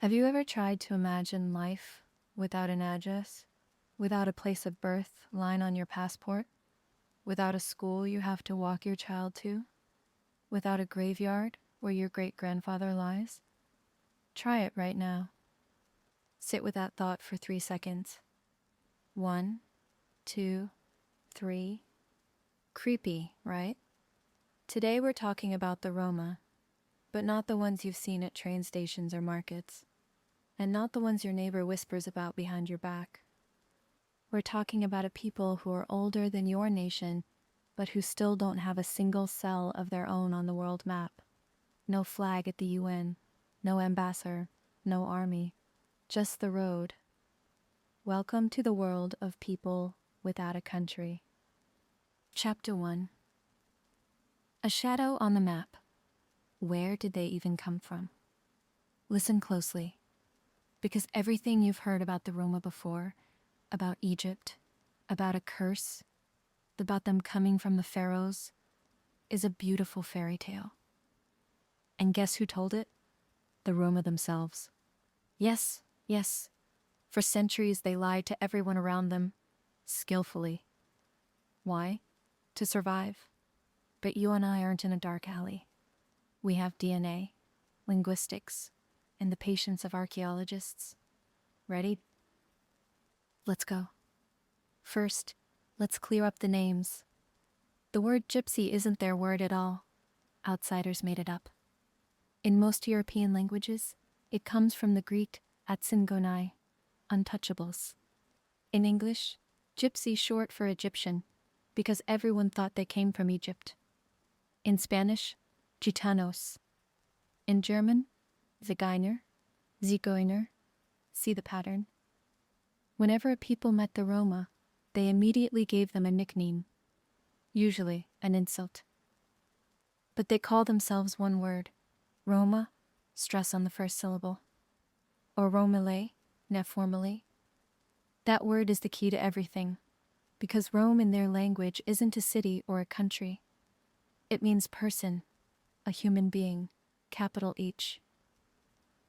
Have you ever tried to imagine life without an address, without a place of birth line on your passport, without a school you have to walk your child to, without a graveyard where your great-grandfather lies? Try it right now. Sit with that thought for 3 seconds. 1, 2, 3. Creepy, right? Today we're talking about the Roma, but not the ones you've seen at train stations or markets, and not the ones your neighbor whispers about behind your back. We're talking about a people who are older than your nation, but who still don't have a single cell of their own on the world map. No flag at the UN, no ambassador, no army, just the road. Welcome to the world of people without a country. Chapter 1. A shadow on the map. Where did they even come from? Listen closely, because everything you've heard about the Roma before, about Egypt, about a curse, about them coming from the pharaohs, is a beautiful fairy tale. And guess who told it? The Roma themselves. Yes. For centuries they lied to everyone around them, skillfully. Why? To survive. But you and I aren't in a dark alley. We have DNA, linguistics, and the patience of archaeologists. Ready? Let's go. First, let's clear up the names. The word gypsy isn't their word at all. Outsiders made it up. In most European languages, it comes from the Greek atsingonai, untouchables. In English, gypsy short for Egyptian, because everyone thought they came from Egypt. In Spanish, gitanos. In German, Zigeuner, Zigeuner. See the pattern? Whenever a people met the Roma, they immediately gave them a nickname, usually an insult. But they call themselves one word, Roma, stress on the first syllable, or Romale, neformally. That word is the key to everything, because Rome in their language isn't a city or a country. It means person, a human being, capital H.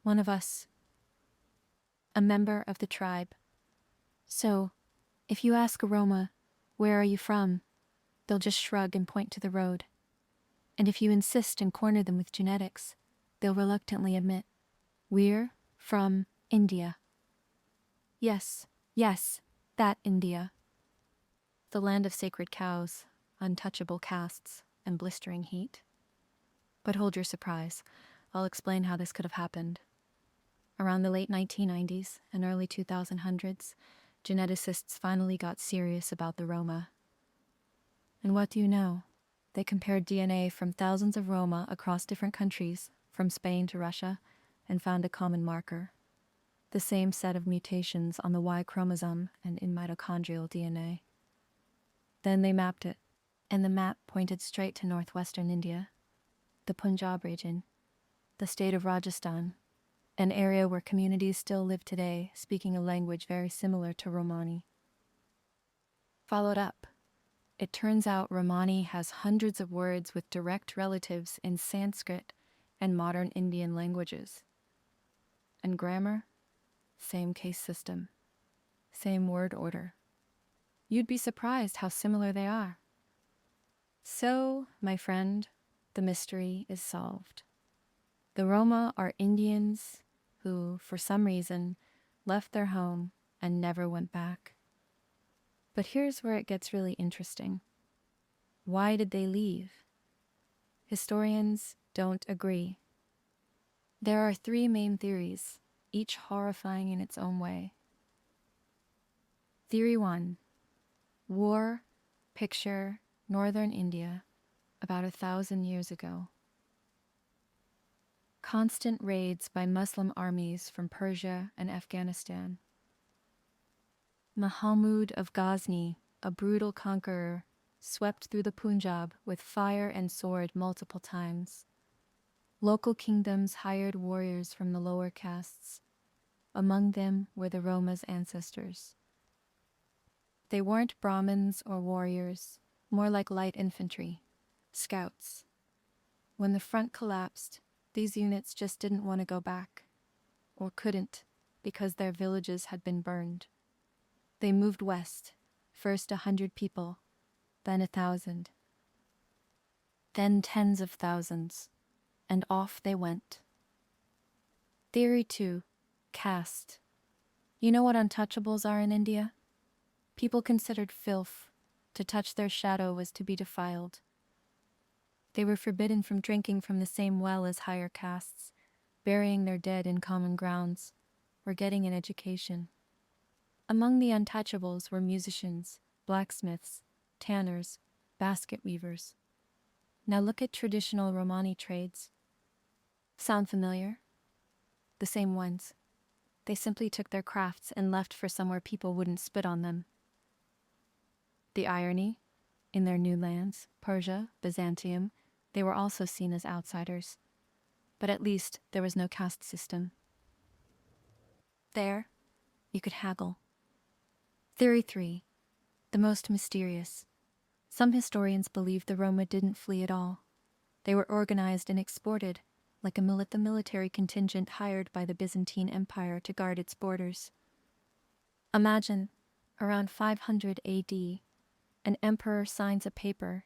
One of us, a member of the tribe. So, if you ask a Roma, where are you from? They'll just shrug and point to the road. And if you insist and corner them with genetics, they'll reluctantly admit, we're from India. Yes, that India. The land of sacred cows, untouchable castes, and blistering heat. But hold your surprise. I'll explain how this could have happened. Around the late 1990s and early 2000s, geneticists finally got serious about the Roma. And what do you know? They compared DNA from thousands of Roma across different countries, from Spain to Russia, and found a common marker. The same set of mutations on the Y chromosome and in mitochondrial DNA. Then they mapped it, and the map pointed straight to northwestern India, the Punjab region, the state of Rajasthan, an area where communities still live today speaking a language very similar to Romani. Followed up, it turns out Romani has hundreds of words with direct relatives in Sanskrit and modern Indian languages. And grammar? Same case system, same word order. You'd be surprised how similar they are. So, my friend, the mystery is solved. The Roma are Indians who, for some reason, left their home and never went back. But here's where it gets really interesting. Why did they leave? Historians don't agree. There are 3 main theories, each horrifying in its own way. Theory 1. War, picture, northern India, about 1,000 years ago. Constant raids by Muslim armies from Persia and Afghanistan. Mahmud of Ghazni, a brutal conqueror, swept through the Punjab with fire and sword multiple times. Local kingdoms hired warriors from the lower castes. Among them were the Roma's ancestors. They weren't Brahmins or warriors, more like light infantry, scouts. When the front collapsed, these units just didn't want to go back. or couldn't, because their villages had been burned. They moved west, first 100 people, then 1,000, then tens of thousands, and off they went. Theory 2. Caste. You know what untouchables are in India? People considered filth. To touch their shadow was to be defiled. They were forbidden from drinking from the same well as higher castes, burying their dead in common grounds, or getting an education. Among the untouchables were musicians, blacksmiths, tanners, basket weavers. Now look at traditional Romani trades. Sound familiar? The same ones. They simply took their crafts and left for somewhere people wouldn't spit on them. The irony? In their new lands, Persia, Byzantium, they were also seen as outsiders. But at least there was no caste system. There, you could haggle. Theory 3. The most mysterious. Some historians believe the Roma didn't flee at all. They were organized and exported, like the military contingent hired by the Byzantine Empire to guard its borders. Imagine, around 500 AD, an emperor signs a paper,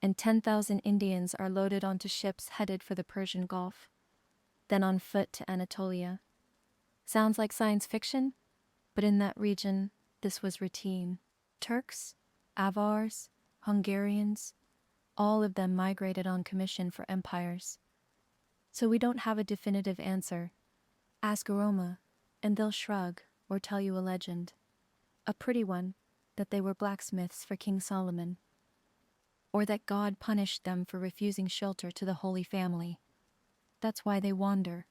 and 10,000 Indians are loaded onto ships headed for the Persian Gulf, then on foot to Anatolia. Sounds like science fiction, but in that region, this was routine. Turks, Avars, Hungarians, all of them migrated on commission for empires. So we don't have a definitive answer. Ask a Roma, and they'll shrug or tell you a legend. A pretty one, that they were blacksmiths for King Solomon, or that God punished them for refusing shelter to the Holy Family. That's why they wander.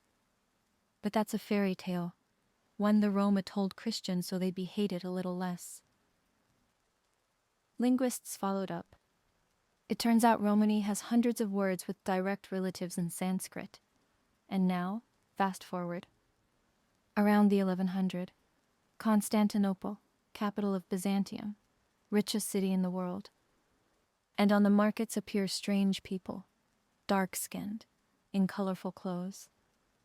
But that's a fairy tale, one the Roma told Christians so they'd be hated a little less. Linguists followed up. It turns out Romani has hundreds of words with direct relatives in Sanskrit. And now, fast forward. Around the 1100, Constantinople, capital of Byzantium, richest city in the world. And on the markets appear strange people, dark-skinned, in colorful clothes,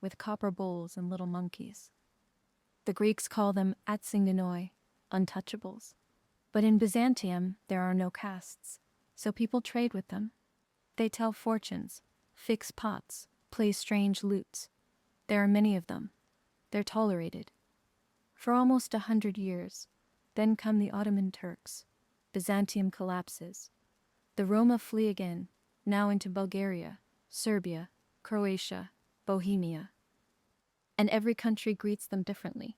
with copper bowls and little monkeys. The Greeks call them atsingenoi, untouchables. But in Byzantium, there are no castes, so people trade with them. They tell fortunes, fix pots, play strange lutes. There are many of them. They're tolerated. For almost 100 years, then come the Ottoman Turks. Byzantium collapses. The Roma flee again, now into Bulgaria, Serbia, Croatia, Bohemia. And every country greets them differently.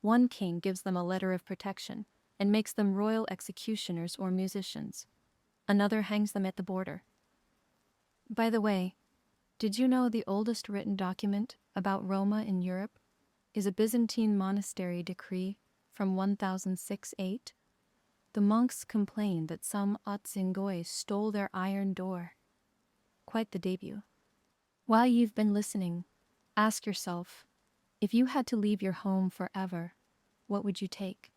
One king gives them a letter of protection and makes them royal executioners or musicians. Another hangs them at the border. By the way, did you know the oldest written document about Roma in Europe is a Byzantine monastery decree from 1006-8? The monks complained that some Otsingoi stole their iron door. Quite the debut. While you've been listening, ask yourself, if you had to leave your home forever, what would you take?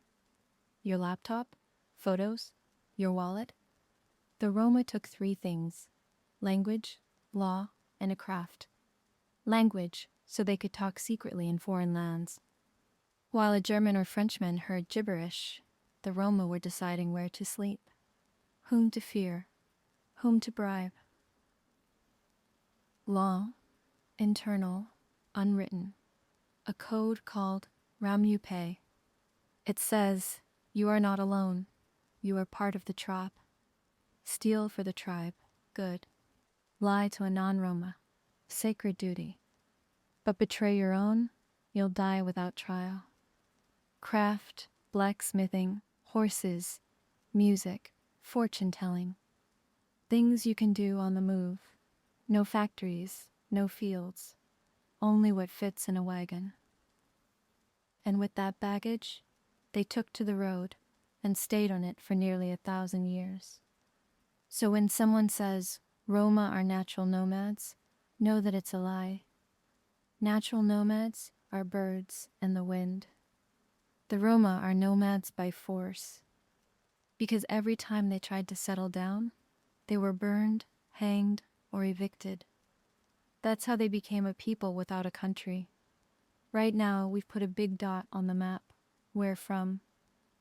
Your laptop? Photos? Your wallet? The Roma took 3 things: language, law, and a craft. Language, so they could talk secretly in foreign lands. While a German or Frenchman heard gibberish, the Roma were deciding where to sleep, whom to fear, whom to bribe. Law, internal, unwritten, a code called Ramupe. It says, you are not alone, you are part of the tribe. Steal for the tribe, good. Lie to a non-Roma, sacred duty. But betray your own, you'll die without trial. Craft, blacksmithing, horses, music, fortune-telling. Things you can do on the move. No factories, no fields. Only what fits in a wagon. And with that baggage, they took to the road and stayed on it for nearly 1,000 years. So when someone says, Roma are natural nomads, know that it's a lie. Natural nomads are birds and the wind. The Roma are nomads by force, because every time they tried to settle down, they were burned, hanged, or evicted. That's how they became a people without a country. Right now, we've put a big dot on the map. We're from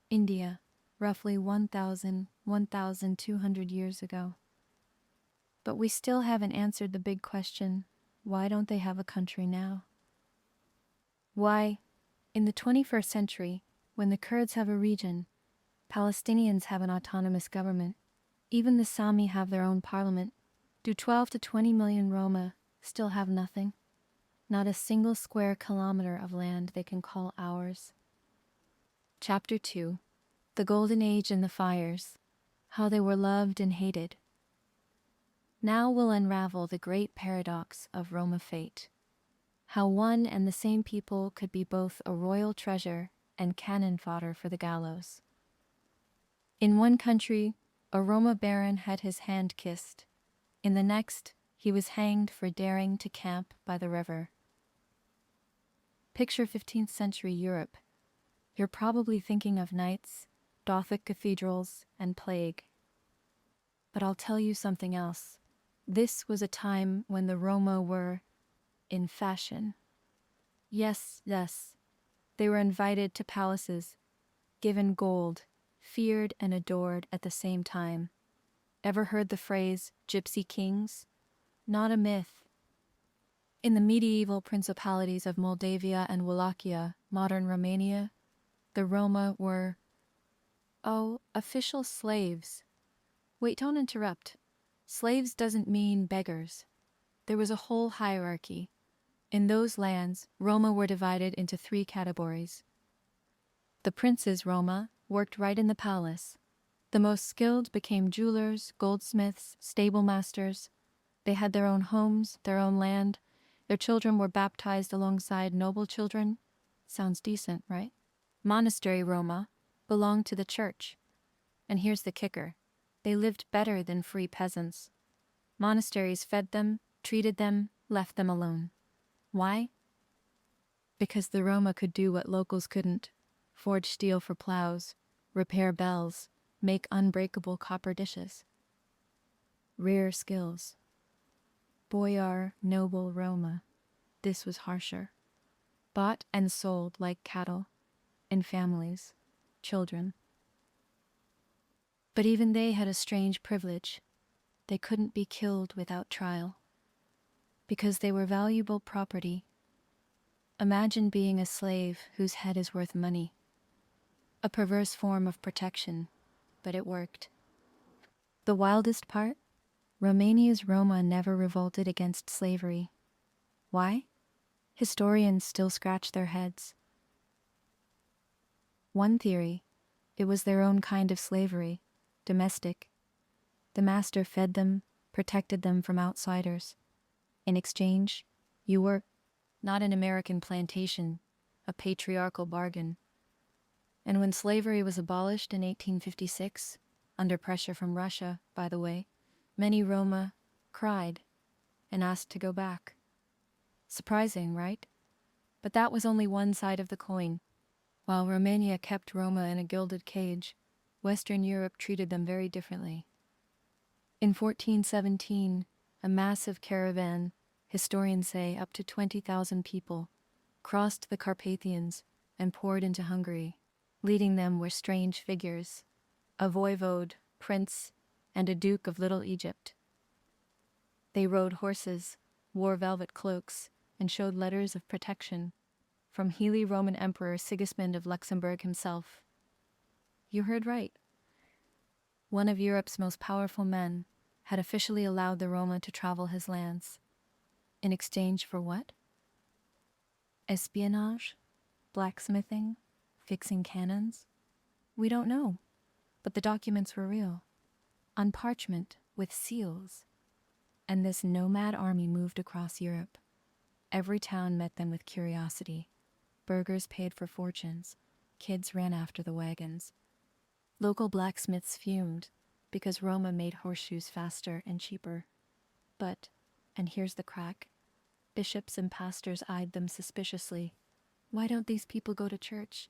India, roughly 1,200 years ago. But we still haven't answered the big question, why don't they have a country now? Why, in the 21st century, when the Kurds have a region, Palestinians have an autonomous government, even the Sami have their own parliament, do 12 to 20 million Roma still have nothing? Not a single square kilometer of land they can call ours. Chapter 2. The Golden Age and the Fires. How they were loved and hated. Now we'll unravel the great paradox of Roma fate. How one and the same people could be both a royal treasure and cannon fodder for the gallows. In one country, a Roma baron had his hand kissed. In the next, he was hanged for daring to camp by the river. Picture 15th century Europe. You're probably thinking of knights, Gothic cathedrals, and plague. But I'll tell you something else. This was a time when the Roma were in fashion. Yes, they were invited to palaces, given gold, feared and adored at the same time. Ever heard the phrase gypsy kings? Not a myth. In the medieval principalities of Moldavia and Wallachia, modern Romania, the Roma were, official slaves. Wait, don't interrupt. Slaves doesn't mean beggars. There was a whole hierarchy. In those lands, Roma were divided into 3 categories. The princes Roma worked right in the palace. The most skilled became jewelers, goldsmiths, stable masters. They had their own homes, their own land. Their children were baptized alongside noble children. Sounds decent, right? Monastery Roma belonged to the church. And here's the kicker. They lived better than free peasants. Monasteries fed them, treated them, left them alone. Why? Because the Roma could do what locals couldn't. Forge steel for plows, repair bells, make unbreakable copper dishes. Rare skills. Boyar, noble Roma. This was harsher. Bought and sold like cattle, in families, children. But even they had a strange privilege. They couldn't be killed without trial. Because they were valuable property. Imagine being a slave whose head is worth money. A perverse form of protection, but it worked. The wildest part? Romania's Roma never revolted against slavery. Why? Historians still scratch their heads. One theory, it was their own kind of slavery, domestic. The master fed them, protected them from outsiders. In exchange, you were not an American plantation, a patriarchal bargain. And when slavery was abolished in 1856, under pressure from Russia, by the way, many Roma cried and asked to go back. Surprising, right? But that was only one side of the coin. While Romania kept Roma in a gilded cage, Western Europe treated them very differently. In 1417, a massive caravan, historians say up to 20,000 people, crossed the Carpathians and poured into Hungary. Leading them were strange figures, a voivode, prince, and a duke of Little Egypt. They rode horses, wore velvet cloaks, and showed letters of protection from Healy Roman Emperor Sigismund of Luxembourg himself. You heard right. One of Europe's most powerful men had officially allowed the Roma to travel his lands. In exchange for what? Espionage? Blacksmithing? Fixing cannons? We don't know, but the documents were real. On parchment with seals. And this nomad army moved across Europe. Every town met them with curiosity. Burghers paid for fortunes. Kids ran after the wagons. Local blacksmiths fumed because Roma made horseshoes faster and cheaper. But, and here's the crack, bishops and pastors eyed them suspiciously. Why don't these people go to church?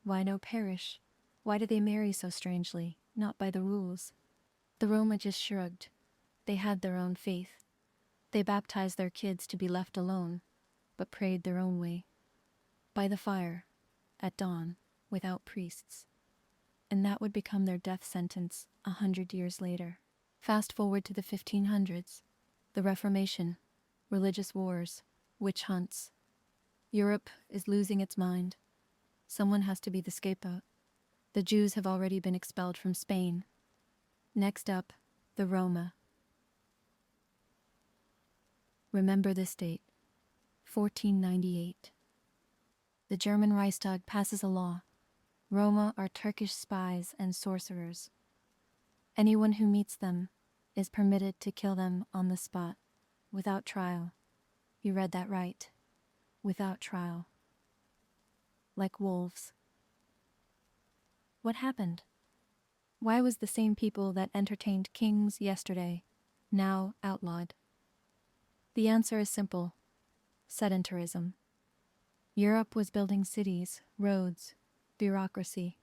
Why no parish? Why do they marry so strangely, not by the rules? The Roma just shrugged. They had their own faith. They baptized their kids to be left alone, but prayed their own way. by the fire, at dawn, without priests. And that would become their death sentence 100 years later. Fast forward to the 1500s, the Reformation, religious wars, witch hunts. Europe is losing its mind. Someone has to be the scapegoat. The Jews have already been expelled from Spain. Next up, the Roma. Remember this date, 1498. The German Reichstag passes a law. Roma are Turkish spies and sorcerers. Anyone who meets them is permitted to kill them on the spot, without trial. You read that right. Without trial. Like wolves. What happened? Why was the same people that entertained kings yesterday now outlawed? The answer is simple. Sedentarism. Europe was building cities, roads, bureaucracy.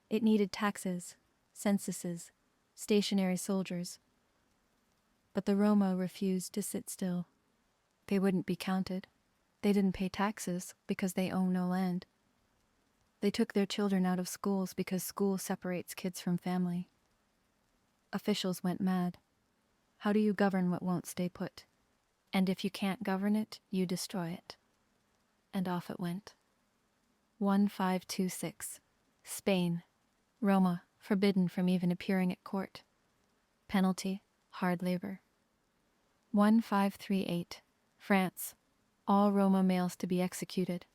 It needed taxes, censuses, stationary soldiers. But the Roma refused to sit still. They wouldn't be counted. They didn't pay taxes because they own no land. They took their children out of schools because school separates kids from family. Officials went mad. How do you govern what won't stay put? And if you can't govern it, you destroy it. And off it went. 1526. Spain. Roma, forbidden from even appearing at court. Penalty, hard labor. 1538. France. All Roma males to be executed.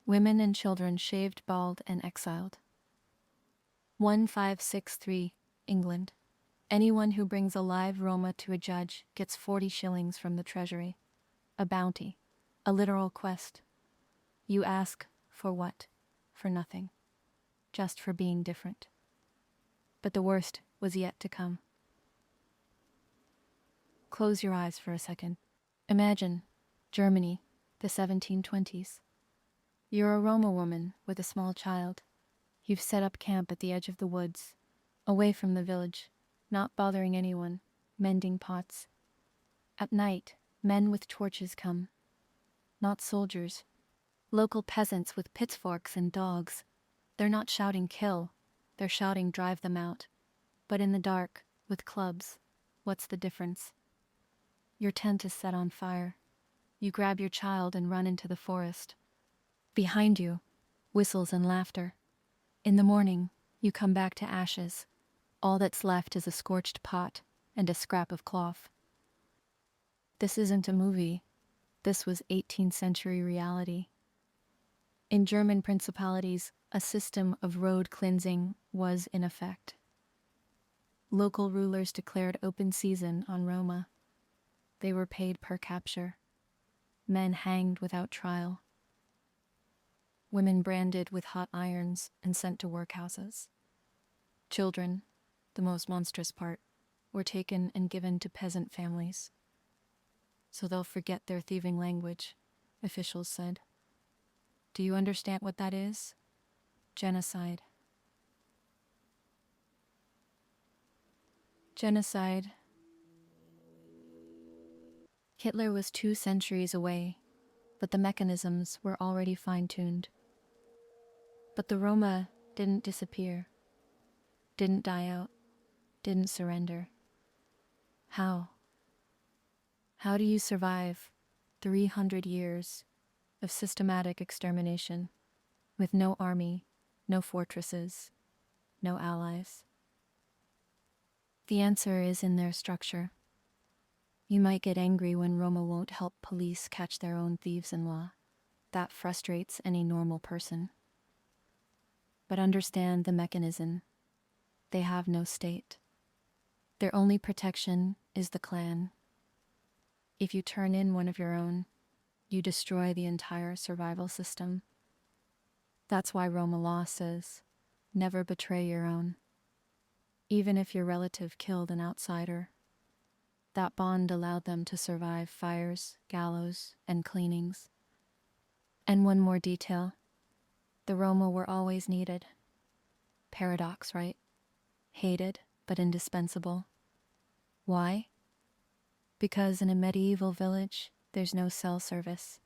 Women and children shaved bald and exiled. 1563. England. Anyone who brings a live Roma to a judge gets 40 shillings from the treasury. A bounty. A literal quest. You ask, for what? For nothing. Just for being different. But the worst was yet to come. Close your eyes for a second. Imagine Germany, the 1720s. You're a Roma woman with a small child. You've set up camp at the edge of the woods, away from the village, not bothering anyone, mending pots. At night, men with torches come. Not soldiers. Local peasants with pitchforks and dogs. They're not shouting kill, they're shouting drive them out. But in the dark, with clubs, what's the difference? Your tent is set on fire. You grab your child and run into the forest. Behind you, whistles and laughter. In the morning, you come back to ashes. All that's left is a scorched pot and a scrap of cloth. This isn't a movie. This was 18th century reality. In German principalities, a system of road cleansing was in effect. Local rulers declared open season on Roma. They were paid per capture. Men hanged without trial. Women branded with hot irons and sent to workhouses. Children, the most monstrous part, were taken and given to peasant families. So they'll forget their thieving language, officials said. Do you understand what that is? Genocide. Genocide. Hitler was 2 centuries away, but the mechanisms were already fine-tuned. But the Roma didn't disappear, didn't die out, didn't surrender. How? How do you survive 300 years of systematic extermination with no army, no fortresses, no allies? The answer is in their structure. You might get angry when Roma won't help police catch their own thieves-in-law. That frustrates any normal person. But understand the mechanism. They have no state. Their only protection is the clan. If you turn in one of your own, you destroy the entire survival system. That's why Roma law says, never betray your own. Even if your relative killed an outsider. That bond allowed them to survive fires, gallows, and cleanings. And one more detail. The Roma were always needed. Paradox, right? Hated, but indispensable. Why? Because in a medieval village, there's no cell service.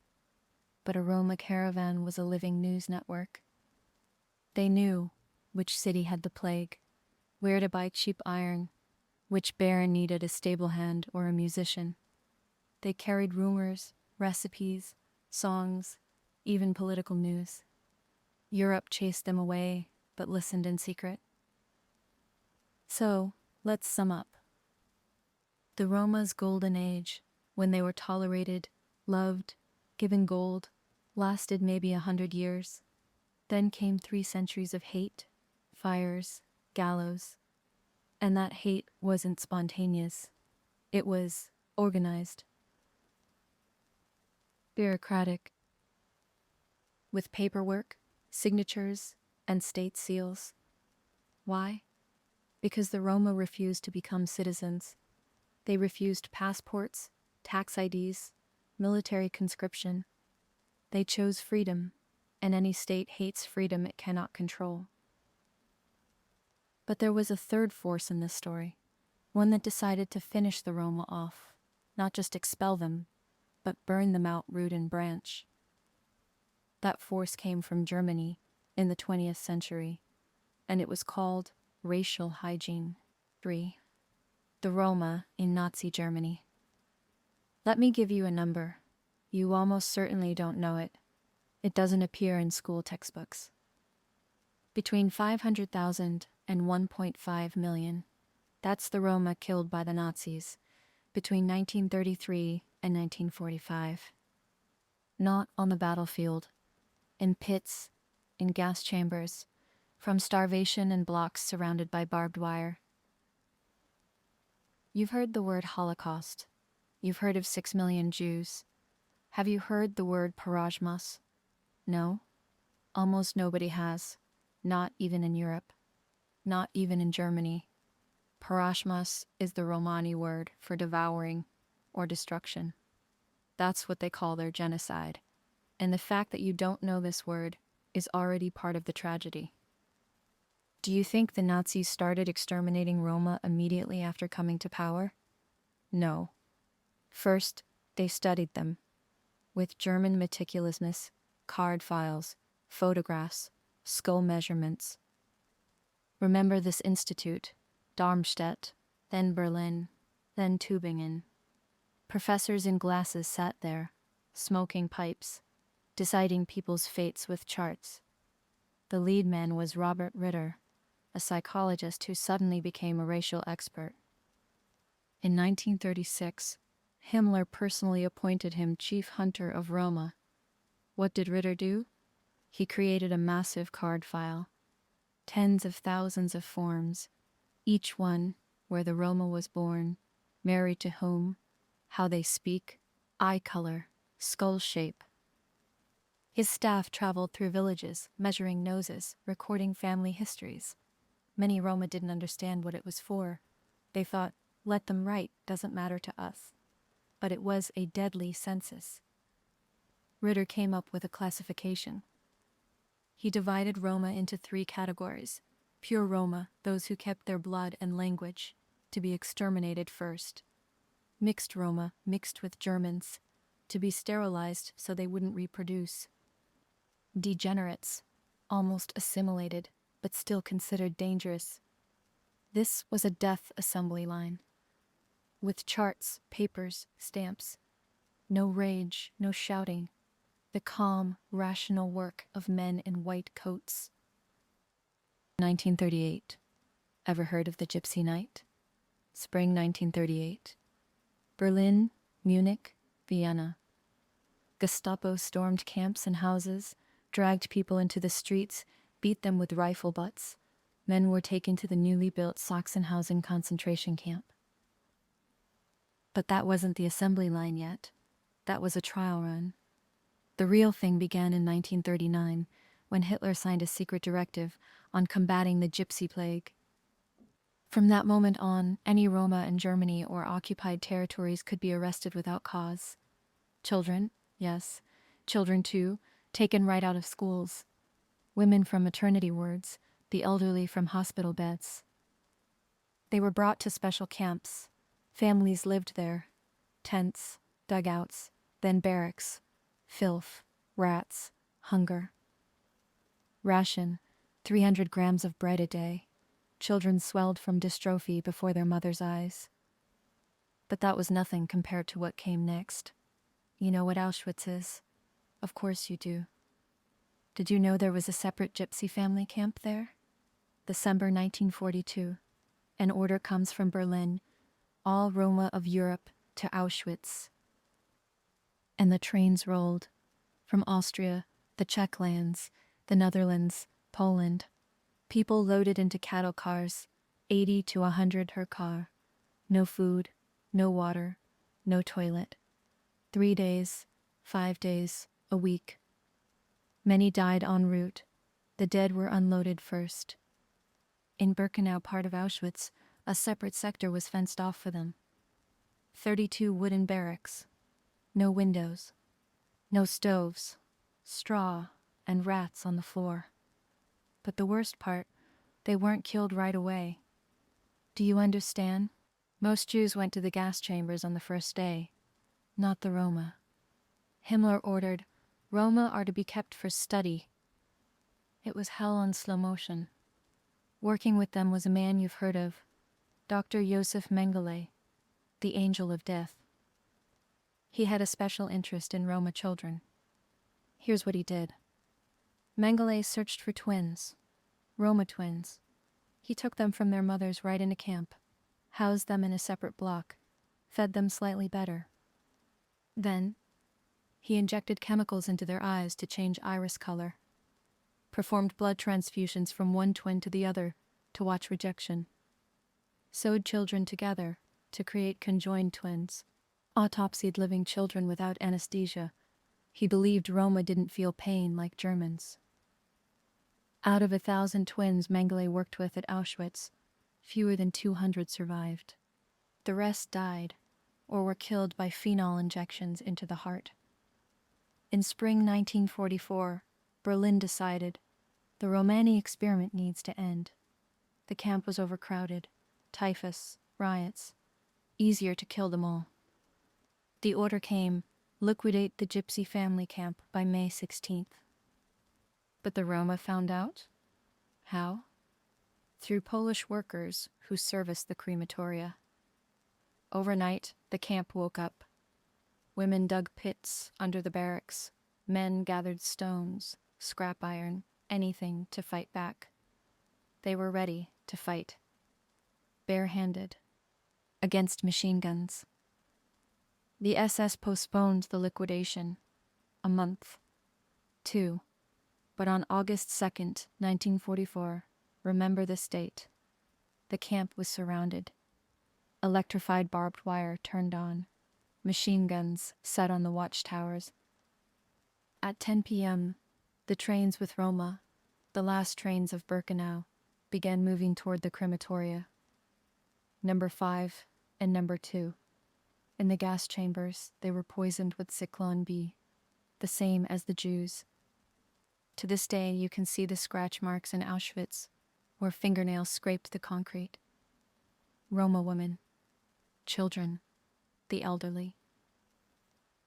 but a Roma caravan was a living news network. They knew which city had the plague, where to buy cheap iron, which baron needed a stable hand or a musician. They carried rumors, recipes, songs, even political news. Europe chased them away, but listened in secret. So, let's sum up. The Roma's golden age, when they were tolerated, loved, given gold, lasted maybe 100 years. Then came 3 centuries of hate, fires, gallows. And that hate wasn't spontaneous. It was organized, bureaucratic, with paperwork, signatures, and state seals. Why? Because the Roma refused to become citizens. They refused passports, tax IDs, military conscription. They chose freedom, and any state hates freedom it cannot control. But there was a third force in this story, one that decided to finish the Roma off, not just expel them, but burn them out root and branch. That force came from Germany in the 20th century, and it was called racial hygiene. 3. The Roma in Nazi Germany. Let me give you a number. You almost certainly don't know it. It doesn't appear in school textbooks. Between 500,000 and 1.5 million. That's the Roma killed by the Nazis between 1933 and 1945. Not on the battlefield, in pits, in gas chambers, from starvation in blocks surrounded by barbed wire. You've heard the word Holocaust. You've heard of 6 million Jews. Have you heard the word Porajmos? No? Almost nobody has. Not even in Europe. Not even in Germany. Porajmos is the Romani word for devouring or destruction. That's what they call their genocide. And the fact that you don't know this word is already part of the tragedy. Do you think the Nazis started exterminating Roma immediately after coming to power? No. First, they studied them. With German meticulousness, card files, photographs, skull measurements. Remember this institute, Darmstadt, then Berlin, then Tübingen. Professors in glasses sat there, smoking pipes, deciding people's fates with charts. The lead man was Robert Ritter, a psychologist who suddenly became a racial expert. In 1936, Himmler personally appointed him chief hunter of Roma. What did Ritter do? He created a massive card file, tens of thousands of forms, each one where the Roma was born, married to whom, how they speak, eye color, skull shape. His staff traveled through villages, measuring noses, recording family histories. Many Roma didn't understand what it was for. They thought, let them write, doesn't matter to us. But it was a deadly census. Ritter came up with a classification. He divided Roma into 3 categories. Pure Roma, those who kept their blood and language, to be exterminated first. Mixed Roma, mixed with Germans, to be sterilized so they wouldn't reproduce. Degenerates, almost assimilated, but still considered dangerous. This was a death assembly line. With charts, papers, stamps. No rage, no shouting. The calm, rational work of men in white coats. 1938. Ever heard of the Gypsy Night? Spring 1938. Berlin, Munich, Vienna. Gestapo stormed camps and houses, dragged people into the streets, beat them with rifle butts. Men were taken to the newly built Sachsenhausen concentration camp. But that wasn't the assembly line yet. That was a trial run. The real thing began in 1939, when Hitler signed a secret directive on combating the Gypsy plague. From that moment on, any Roma in Germany or occupied territories could be arrested without cause. Children, yes, children too, taken right out of schools. Women from maternity wards, the elderly from hospital beds. They were brought to special camps. Families lived there. Tents, dugouts, then barracks, filth, rats, hunger. Ration, 300 grams of bread a day. Children swelled from dystrophy before their mother's eyes. But that was nothing compared to what came next. You know what Auschwitz is? Of course you do. Did you know there was a separate Gypsy family camp there? December 1942. An order comes from Berlin, all Roma of Europe to Auschwitz. And the trains rolled from Austria, the Czech lands, the Netherlands, Poland. People loaded into cattle cars, 80 to 100 per car. No food, no water, no toilet. 3 days, 5 days, a week. Many died en route. The dead were unloaded first. In Birkenau, part of Auschwitz, a separate sector was fenced off for them. 32 wooden barracks. No windows. No stoves. Straw and rats on the floor. But the worst part, they weren't killed right away. Do you understand? Most Jews went to the gas chambers on the first day, not the Roma. Himmler ordered, Roma are to be kept for study. It was hell on slow motion. Working with them was a man you've heard of, Dr. Josef Mengele, the angel of death. He had a special interest in Roma children. Here's what he did. Mengele searched for twins, Roma twins. He took them from their mothers right into camp, housed them in a separate block, fed them slightly better. Then, he injected chemicals into their eyes to change iris color, performed blood transfusions from one twin to the other to watch rejection, sewed children together to create conjoined twins, autopsied living children without anesthesia. He believed Roma didn't feel pain like Germans. Out of 1,000 twins Mengele worked with at Auschwitz, fewer than 200 survived. The rest died or were killed by phenol injections into the heart. In spring 1944, Berlin decided the Romani experiment needs to end. The camp was overcrowded, typhus, riots, easier to kill them all. The order came, liquidate the Gypsy family camp by May 16th. But the Roma found out? How? Through Polish workers who serviced the crematoria. Overnight, the camp woke up. Women dug pits under the barracks. Men gathered stones, scrap iron, anything to fight back. They were ready to fight. Barehanded. Against machine guns. The SS postponed the liquidation. A month. 2. But on August 2nd, 1944, remember this date, the camp was surrounded. Electrified barbed wire turned on. Machine guns set on the watchtowers. At 10 p.m., the trains with Roma, the last trains of Birkenau, began moving toward the crematoria. Number 5 and number 2. In the gas chambers, they were poisoned with Zyklon B, the same as the Jews. To this day, you can see the scratch marks in Auschwitz, where fingernails scraped the concrete. Roma women, children, the elderly.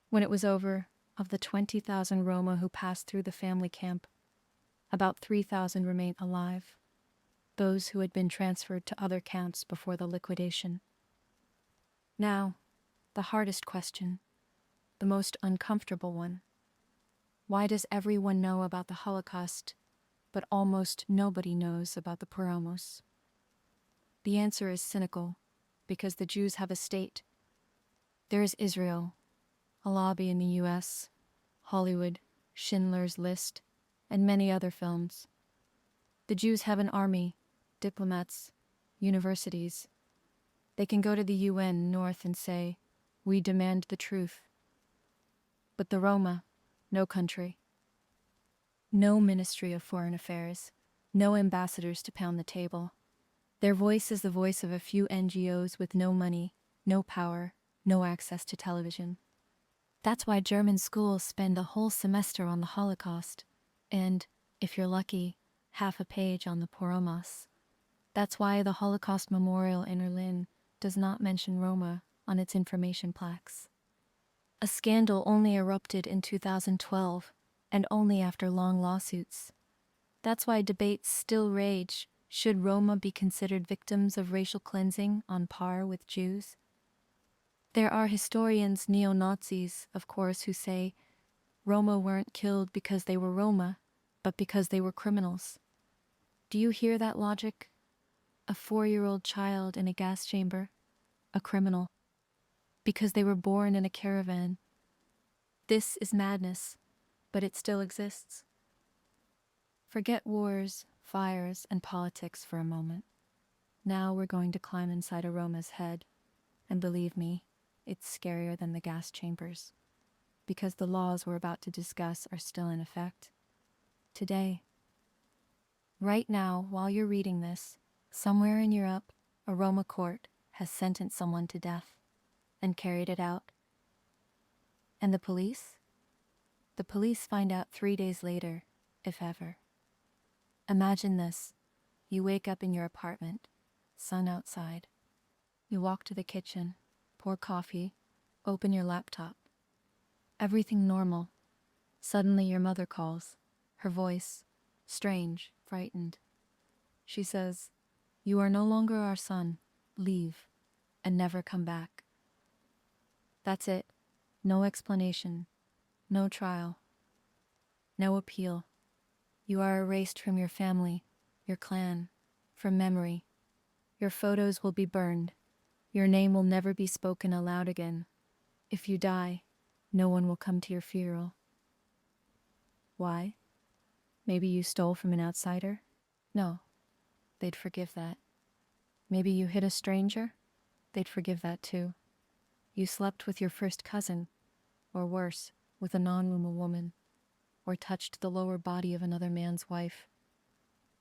When it was over, of the 20,000 Roma who passed through the family camp, about 3,000 remained alive, those who had been transferred to other camps before the liquidation. Now, the hardest question, the most uncomfortable one. Why does everyone know about the Holocaust, but almost nobody knows about the Porajmos? The answer is cynical, because the Jews have a state. There is Israel, a lobby in the US, Hollywood, Schindler's List, and many other films. The Jews have an army, diplomats, universities. They can go to the UN North and say, "We demand the truth." But the Roma, no country. No Ministry of Foreign Affairs, no ambassadors to pound the table. Their voice is the voice of a few NGOs with no money, no power, no access to television. That's why German schools spend a whole semester on the Holocaust, and, if you're lucky, half a page on the Porajmos. That's why the Holocaust Memorial in Berlin does not mention Roma on its information plaques. A scandal only erupted in 2012, and only after long lawsuits. That's why debates still rage. Should Roma be considered victims of racial cleansing on par with Jews? There are historians, neo-Nazis, of course, who say Roma weren't killed because they were Roma, but because they were criminals. Do you hear that logic? A 4-year-old child in a gas chamber, a criminal, because they were born in a caravan. This is madness, but it still exists. Forget wars, fires, and politics for a moment. Now we're going to climb inside a Roma's head, and believe me, it's scarier than the gas chambers, because the laws we're about to discuss are still in effect. Today. Right now, while you're reading this, somewhere in Europe, a Roma court has sentenced someone to death and carried it out. And the police? The police find out 3 days later, if ever. Imagine this. You wake up in your apartment, sun outside. You walk to the kitchen, pour coffee, open your laptop. Everything normal. Suddenly your mother calls, her voice, strange, frightened. She says, "You are no longer our son. Leave, and never come back." That's it. No explanation, no trial, no appeal. You are erased from your family, your clan, from memory. Your photos will be burned. Your name will never be spoken aloud again. If you die, no one will come to your funeral. Why? Maybe you stole from an outsider? No, they'd forgive that. Maybe you hit a stranger? They'd forgive that too. You slept with your first cousin, or worse, with a non-Roma woman, or touched the lower body of another man's wife,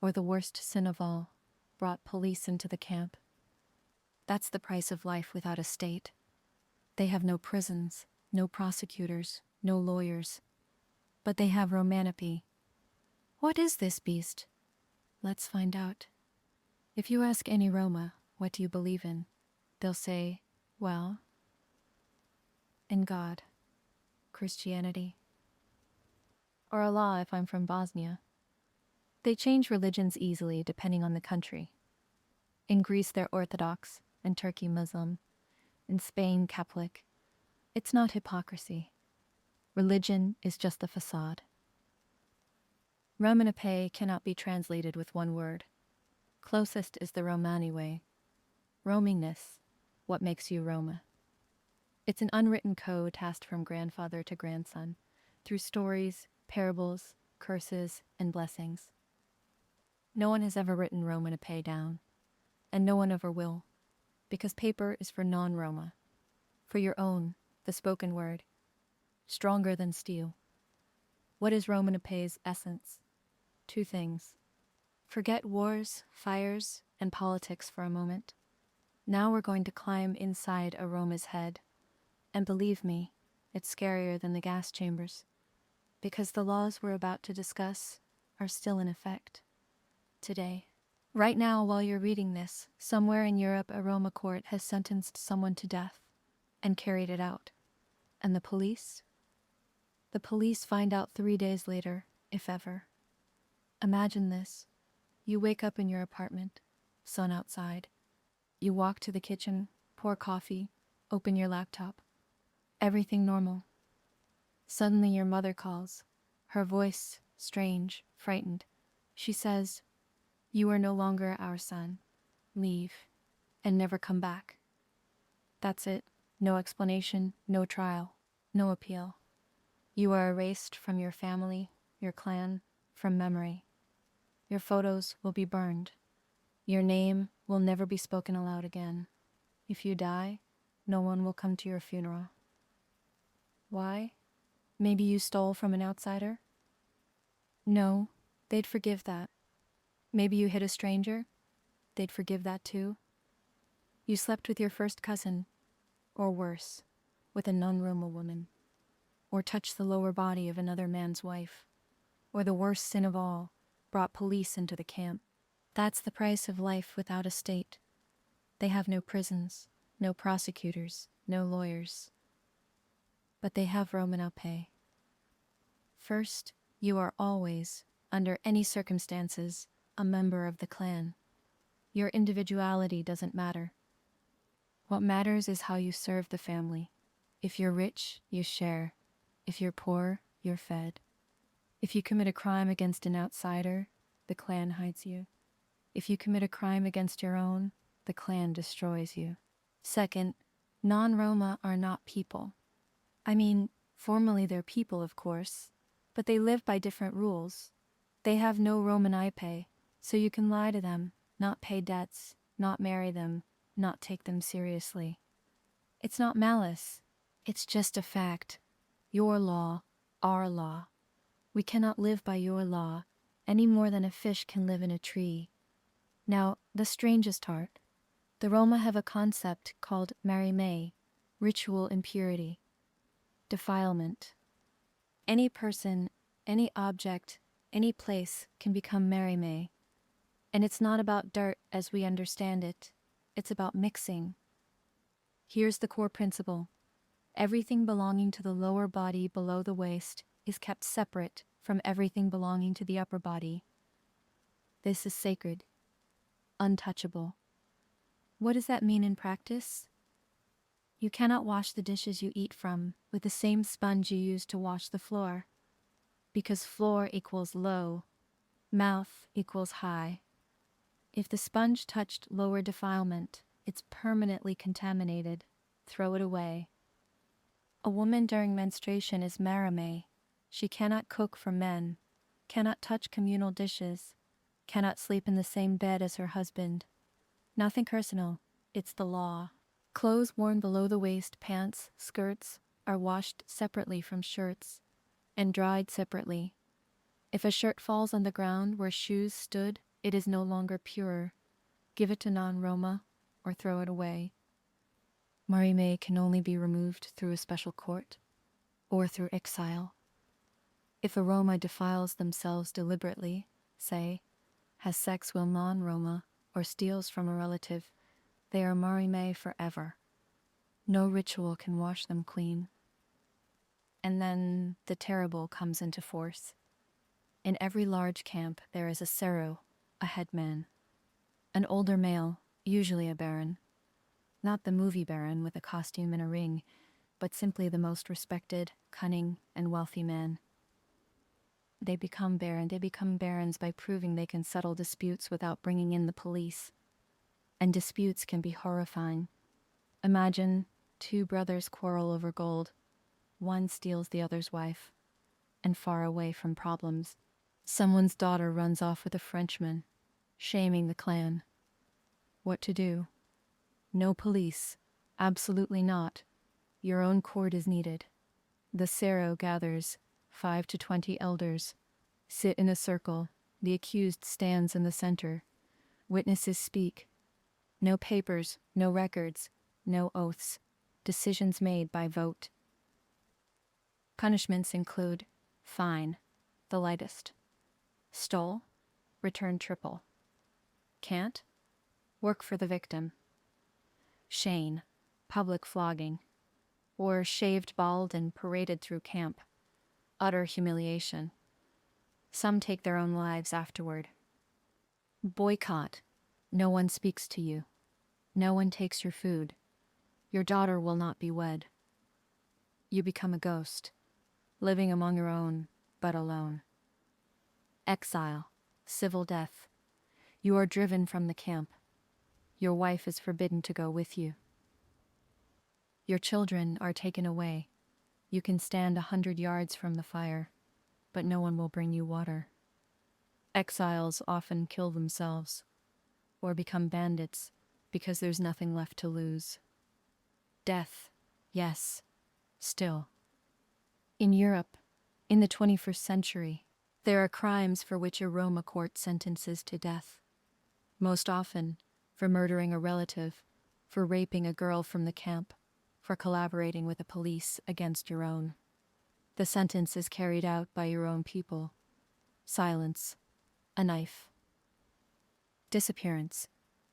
or the worst sin of all, brought police into the camp. That's the price of life without a state. They have no prisons, no prosecutors, no lawyers, but they have Romani. What is this beast? Let's find out. If you ask any Roma, what do you believe in? They'll say, well, in God, Christianity, or Allah if I'm from Bosnia. They change religions easily depending on the country. In Greece they're Orthodox, in Turkey Muslim, in Spain Catholic. It's not hypocrisy. Religion is just the facade. Romani cannot be translated with one word. Closest is the Romani way. Roamingness, what makes you Roma. It's an unwritten code passed from grandfather to grandson, through stories, parables, curses, and blessings. No one has ever written Romani down, and no one ever will, because paper is for non-Roma, for your own, the spoken word, stronger than steel. What is Romani's essence? 2 things. Forget wars, fires, and politics for a moment. Now we're going to climb inside a Roma's head. And believe me, it's scarier than the gas chambers, because the laws we're about to discuss are still in effect. Today. Right now, while you're reading this, somewhere in Europe a Roma court has sentenced someone to death and carried it out. And the police? The police find out 3 days later, if ever. Imagine this. You wake up in your apartment, sun outside. You walk to the kitchen, pour coffee, open your laptop. Everything normal. Suddenly your mother calls, her voice strange, frightened. She says, "You are no longer our son. Leave, and never come back." That's it. No explanation, no trial, no appeal. You are erased from your family, your clan, from memory. Your photos will be burned. Your name will never be spoken aloud again. If you die, no one will come to your funeral. Why? Maybe you stole from an outsider? No, they'd forgive that. Maybe you hit a stranger? They'd forgive that too. You slept with your first cousin, or worse, with a non-Roma woman, or touched the lower body of another man's wife, or the worst sin of all, brought police into the camp. That's the price of life without a state. They have no prisons, no prosecutors, no lawyers. But they have Romani. First, You are always, under any circumstances, a member of the clan. Your individuality doesn't matter. What matters is how you serve the family. If you're rich, you share. If you're poor, you're fed. If you commit a crime against an outsider, the clan hides you. If you commit a crime against your own, the clan destroys you. Second, non-Roma are not people. I mean, formally they're people, of course, but they live by different rules. They have no Romani pay, so you can lie to them, not pay debts, not marry them, not take them seriously. It's not malice. It's just a fact. Your law, our law. We cannot live by your law, any more than a fish can live in a tree. Now, the strangest part. The Roma have a concept called marime, ritual impurity, defilement. Any person, any object, any place can become marime. And it's not about dirt as we understand it. It's about mixing. Here's the core principle. Everything belonging to the lower body below the waist is kept separate from everything belonging to the upper body. This is sacred, untouchable. What does that mean in practice? You cannot wash the dishes you eat from with the same sponge you use to wash the floor, because floor equals low, mouth equals high. If the sponge touched lower defilement, it's permanently contaminated. Throw it away. A woman during menstruation is marame. She cannot cook for men, cannot touch communal dishes, cannot sleep in the same bed as her husband. Nothing personal, it's the law. Clothes worn below the waist, pants, skirts, are washed separately from shirts and dried separately. If a shirt falls on the ground where shoes stood, it is no longer pure. Give it to non-Roma or throw it away. Marime can only be removed through a special court or through exile. If a Roma defiles themselves deliberately, say, has sex with non-Roma, or steals from a relative, they are marime forever. No ritual can wash them clean. And then the terrible comes into force. In every large camp there is a sero, a headman. An older male, usually a baron. Not the movie baron with a costume and a ring, but simply the most respected, cunning, and wealthy man. They become barons by proving they can settle disputes without bringing in the police. And disputes can be horrifying. Imagine 2 brothers quarrel over gold. One steals the other's wife. And far away from problems, someone's daughter runs off with a Frenchman, shaming the clan. What to do? No police. Absolutely not. Your own court is needed. The sero gathers 5 to 20 elders. Sit in a circle. The accused stands in the center. Witnesses speak. No papers, no records, no oaths. Decisions made by vote. Punishments include fine, the lightest. Stole, return triple. Can't? Work for the victim. Shame, public flogging. Or shaved bald and paraded through camp. Utter humiliation. Some take their own lives afterward. Boycott. No one speaks to you. No one takes your food. Your daughter will not be wed. You become a ghost, living among your own, but alone. Exile. Civil death. You are driven from the camp. Your wife is forbidden to go with you. Your children are taken away. You can stand 100 yards from the fire, but no one will bring you water. Exiles often kill themselves, or become bandits, because there's nothing left to lose. Death, yes, still. In Europe, in the 21st century, there are crimes for which a Roma court sentences to death. Most often, for murdering a relative, for raping a girl from the camp, for collaborating with the police against your own. The sentence is carried out by your own people. Silence. A knife. Disappearance.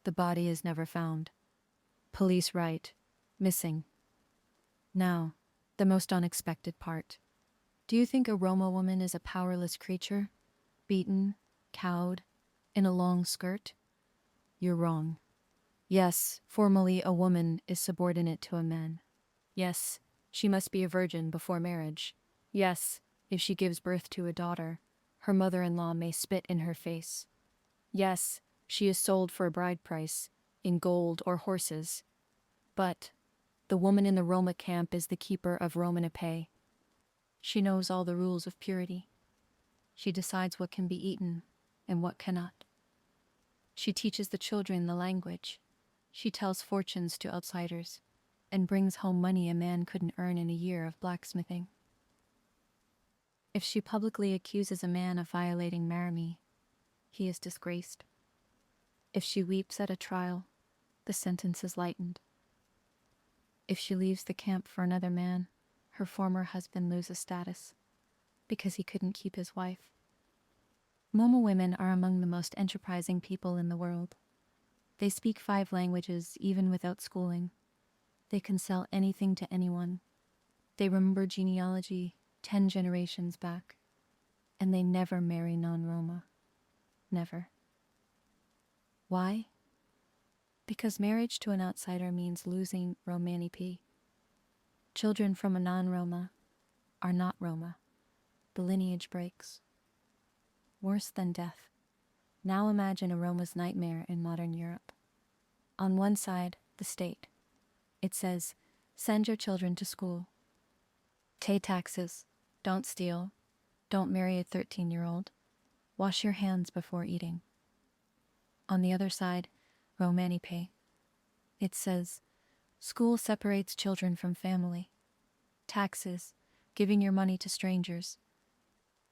The body is never found. Police write, missing. Now, the most unexpected part. Do you think a Roma woman is a powerless creature, beaten, cowed, in a long skirt? You're wrong. Yes, formally a woman is subordinate to a man. Yes, she must be a virgin before marriage. Yes, if she gives birth to a daughter, her mother-in-law may spit in her face. Yes, she is sold for a bride price, in gold or horses. But the woman in the Roma camp is the keeper of Romani. She knows all the rules of purity. She decides what can be eaten and what cannot. She teaches the children the language. She tells fortunes to outsiders and brings home money a man couldn't earn in a year of blacksmithing. If she publicly accuses a man of violating Marami, he is disgraced. If she weeps at a trial, the sentence is lightened. If she leaves the camp for another man, her former husband loses status because he couldn't keep his wife. Momo women are among the most enterprising people in the world. They speak 5 languages even without schooling. They can sell anything to anyone. They remember genealogy 10 generations back. And they never marry non-Roma. Never. Why? Because marriage to an outsider means losing Romani. Children from a non-Roma are not Roma. The lineage breaks. Worse than death. Now imagine a Roma's nightmare in modern Europe. On one side, the state. It says, send your children to school. Pay taxes. Don't steal. Don't marry a 13-year-old. Wash your hands before eating. On the other side, Romani. It says, school separates children from family. Taxes. Giving your money to strangers.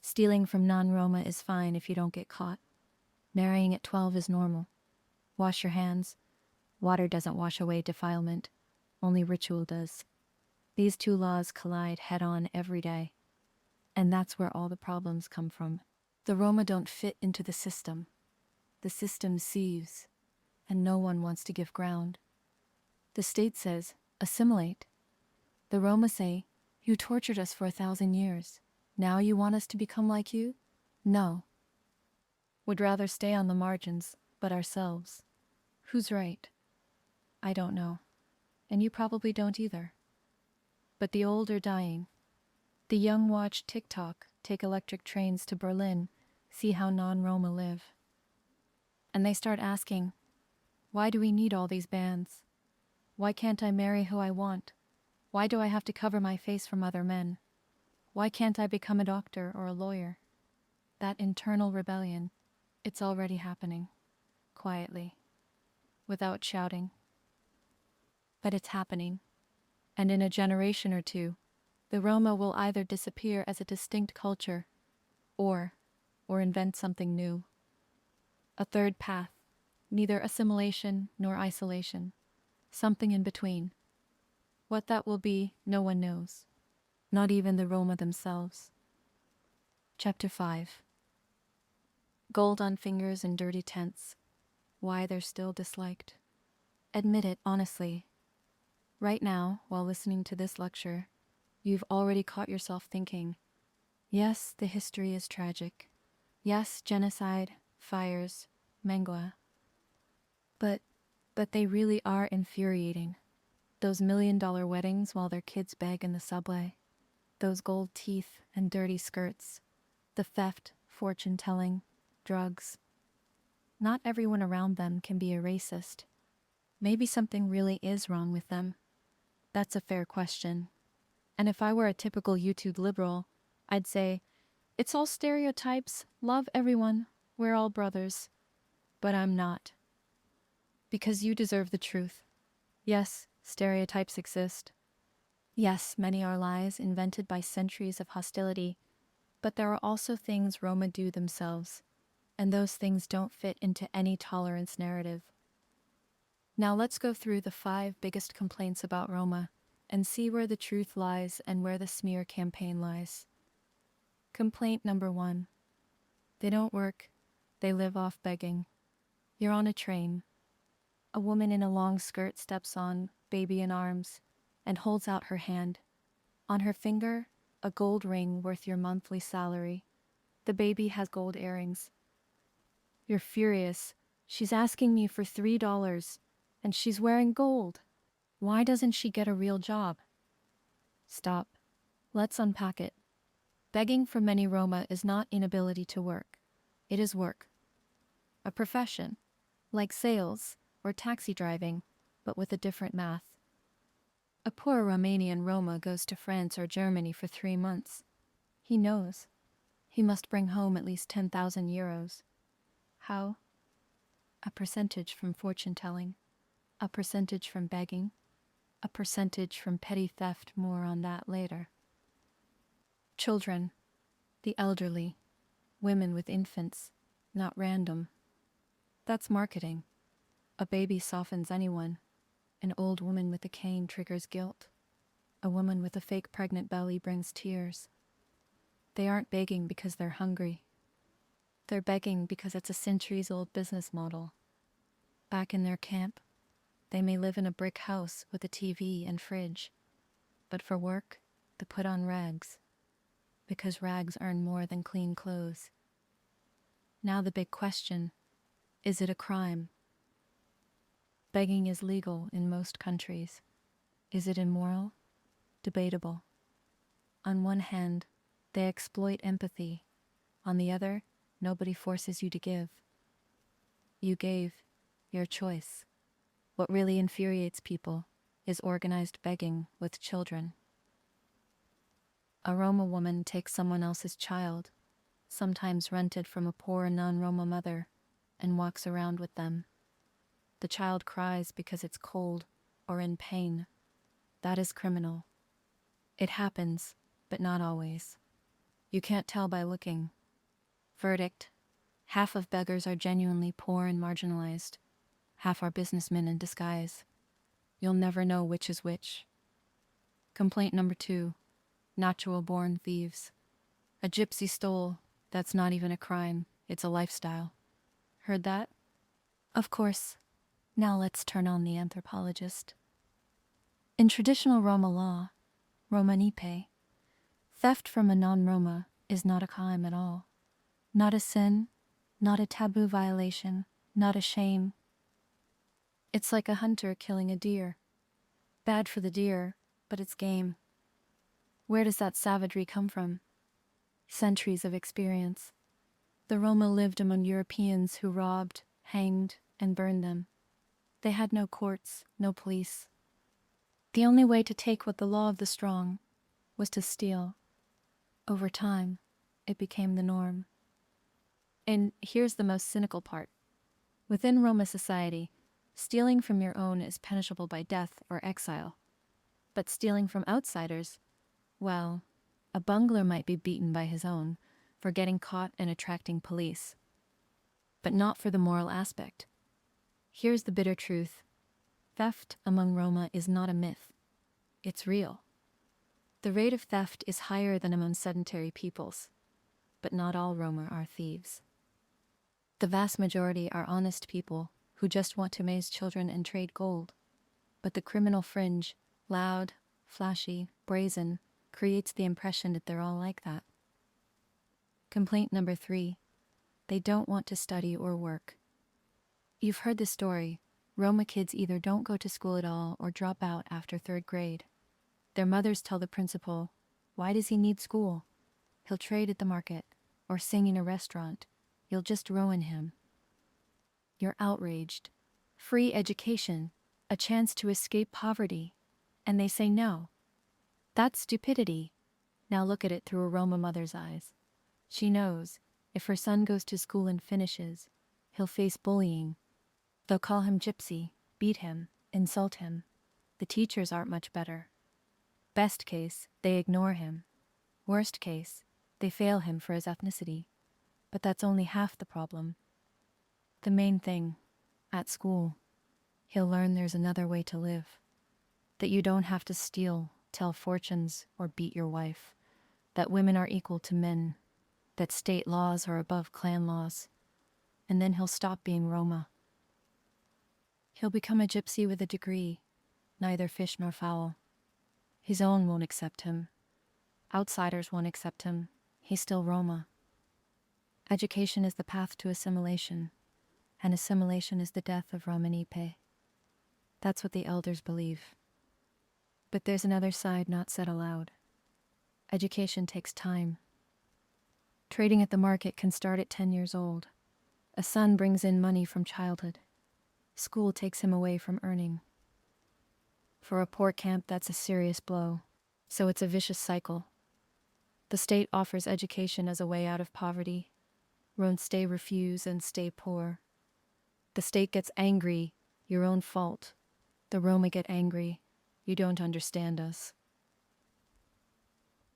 Stealing from non-Roma is fine if you don't get caught. Marrying at 12 is normal. Wash your hands. Water doesn't wash away defilement. Only ritual does. These 2 laws collide head-on every day. And that's where all the problems come from. The Roma don't fit into the system. The system sieves, and no one wants to give ground. The state says, assimilate. The Roma say, you tortured us for 1,000 years. Now you want us to become like you? No. Would rather stay on the margins, but ourselves. Who's right? I don't know. And you probably don't either. But the old are dying. The young watch TikTok, take electric trains to Berlin, see how non-Roma live. And they start asking, why do we need all these bans? Why can't I marry who I want? Why do I have to cover my face from other men? Why can't I become a doctor or a lawyer? That internal rebellion, it's already happening. Quietly. Without shouting. But it's happening. And in a generation or 2, the Roma will either disappear as a distinct culture, or invent something new. A third path, neither assimilation nor isolation. Something in between. What that will be, no one knows. Not even the Roma themselves. Chapter 5. Gold on fingers and dirty tents. Why they're still disliked. Admit it honestly. Right now, while listening to this lecture, you've already caught yourself thinking, yes, the history is tragic. Yes, genocide, fires, mangua. But they really are infuriating. Those $1 million weddings while their kids beg in the subway. Those gold teeth and dirty skirts. The theft, fortune-telling, drugs. Not everyone around them can be a racist. Maybe something really is wrong with them. That's a fair question. And if I were a typical YouTube liberal, I'd say, it's all stereotypes, love everyone, we're all brothers. But I'm not. Because you deserve the truth. Yes, stereotypes exist. Yes, many are lies invented by centuries of hostility, but there are also things Roma do themselves, and those things don't fit into any tolerance narrative. Now let's go through the 5 biggest complaints about Roma and see where the truth lies and where the smear campaign lies. Complaint number 1. They don't work. They live off begging. You're on a train. A woman in a long skirt steps on, baby in arms, and holds out her hand. On her finger, a gold ring worth your monthly salary. The baby has gold earrings. You're furious. She's asking me for $3, and she's wearing gold. Why doesn't she get a real job? Stop. Let's unpack it. Begging for many Roma is not inability to work. It is work. A profession, like sales or taxi driving, but with a different math. A poor Romanian Roma goes to France or Germany for 3 months. He knows. He must bring home at least 10,000 euros. How? A percentage from fortune telling, a percentage from begging, a percentage from petty theft. More on that later. Children, the elderly, women with infants, not random. That's marketing. A baby softens anyone. An old woman with a cane triggers guilt. A woman with a fake pregnant belly brings tears. They aren't begging because they're hungry. They're begging because it's a centuries-old business model. Back in their camp, they may live in a brick house with a TV and fridge. But for work, they put on rags. Because rags earn more than clean clothes. Now the big question, is it a crime? Begging is legal in most countries. Is it immoral? Debatable. On one hand, they exploit empathy. On the other, nobody forces you to give. You gave, your choice. What really infuriates people is organized begging with children. A Roma woman takes someone else's child, sometimes rented from a poor non-Roma mother, and walks around with them. The child cries because it's cold or in pain. That is criminal. It happens, but not always. You can't tell by looking. Verdict: half of beggars are genuinely poor and marginalized. Half are businessmen in disguise. You'll never know which is which. Complaint number 2. Natural-born thieves. A gypsy stole. That's not even a crime. It's a lifestyle. Heard that? Of course. Now let's turn on the anthropologist. In traditional Roma law, Romani, theft from a non-Roma is not a crime at all. Not a sin, not a taboo violation, not a shame. It's like a hunter killing a deer. Bad for the deer, but it's game. Where does that savagery come from? Centuries of experience. The Roma lived among Europeans who robbed, hanged, and burned them. They had no courts, no police. The only way to take what the law of the strong was to steal. Over time, it became the norm. And here's the most cynical part. Within Roma society, stealing from your own is punishable by death or exile. But stealing from outsiders, well, a bungler might be beaten by his own for getting caught and attracting police. But not for the moral aspect. Here's the bitter truth. Theft among Roma is not a myth. It's real. The rate of theft is higher than among sedentary peoples, but not all Roma are thieves. The vast majority are honest people who just want to raise children and trade gold. But the criminal fringe, loud, flashy, brazen, creates the impression that they're all like that. Complaint number 3. They don't want to study or work. You've heard the story. Roma kids either don't go to school at all or drop out after 3rd grade. Their mothers tell the principal, why does he need school? He'll trade at the market or sing in a restaurant. You'll just ruin him. You're outraged. Free education, a chance to escape poverty. And they say no. That's stupidity. Now look at it through a Roma mother's eyes. She knows, if her son goes to school and finishes, he'll face bullying. They'll call him gypsy, beat him, insult him. The teachers aren't much better. Best case, they ignore him. Worst case, they fail him for his ethnicity. But that's only half the problem. The main thing, at school, he'll learn there's another way to live. That you don't have to steal, tell fortunes, or beat your wife. That women are equal to men. That state laws are above clan laws. And then he'll stop being Roma. He'll become a gypsy with a degree, neither fish nor fowl. His own won't accept him. Outsiders won't accept him. He's still Roma. Education is the path to assimilation, and assimilation is the death of Romani. That's what the elders believe. But there's another side not said aloud. Education takes time. Trading at the market can start at 10 years old. A son brings in money from childhood. School takes him away from earning. For a poor camp, that's a serious blow. So it's a vicious cycle. The state offers education as a way out of poverty. Stay refuse and stay poor. The state gets angry, your own fault. The Roma get angry, you don't understand us.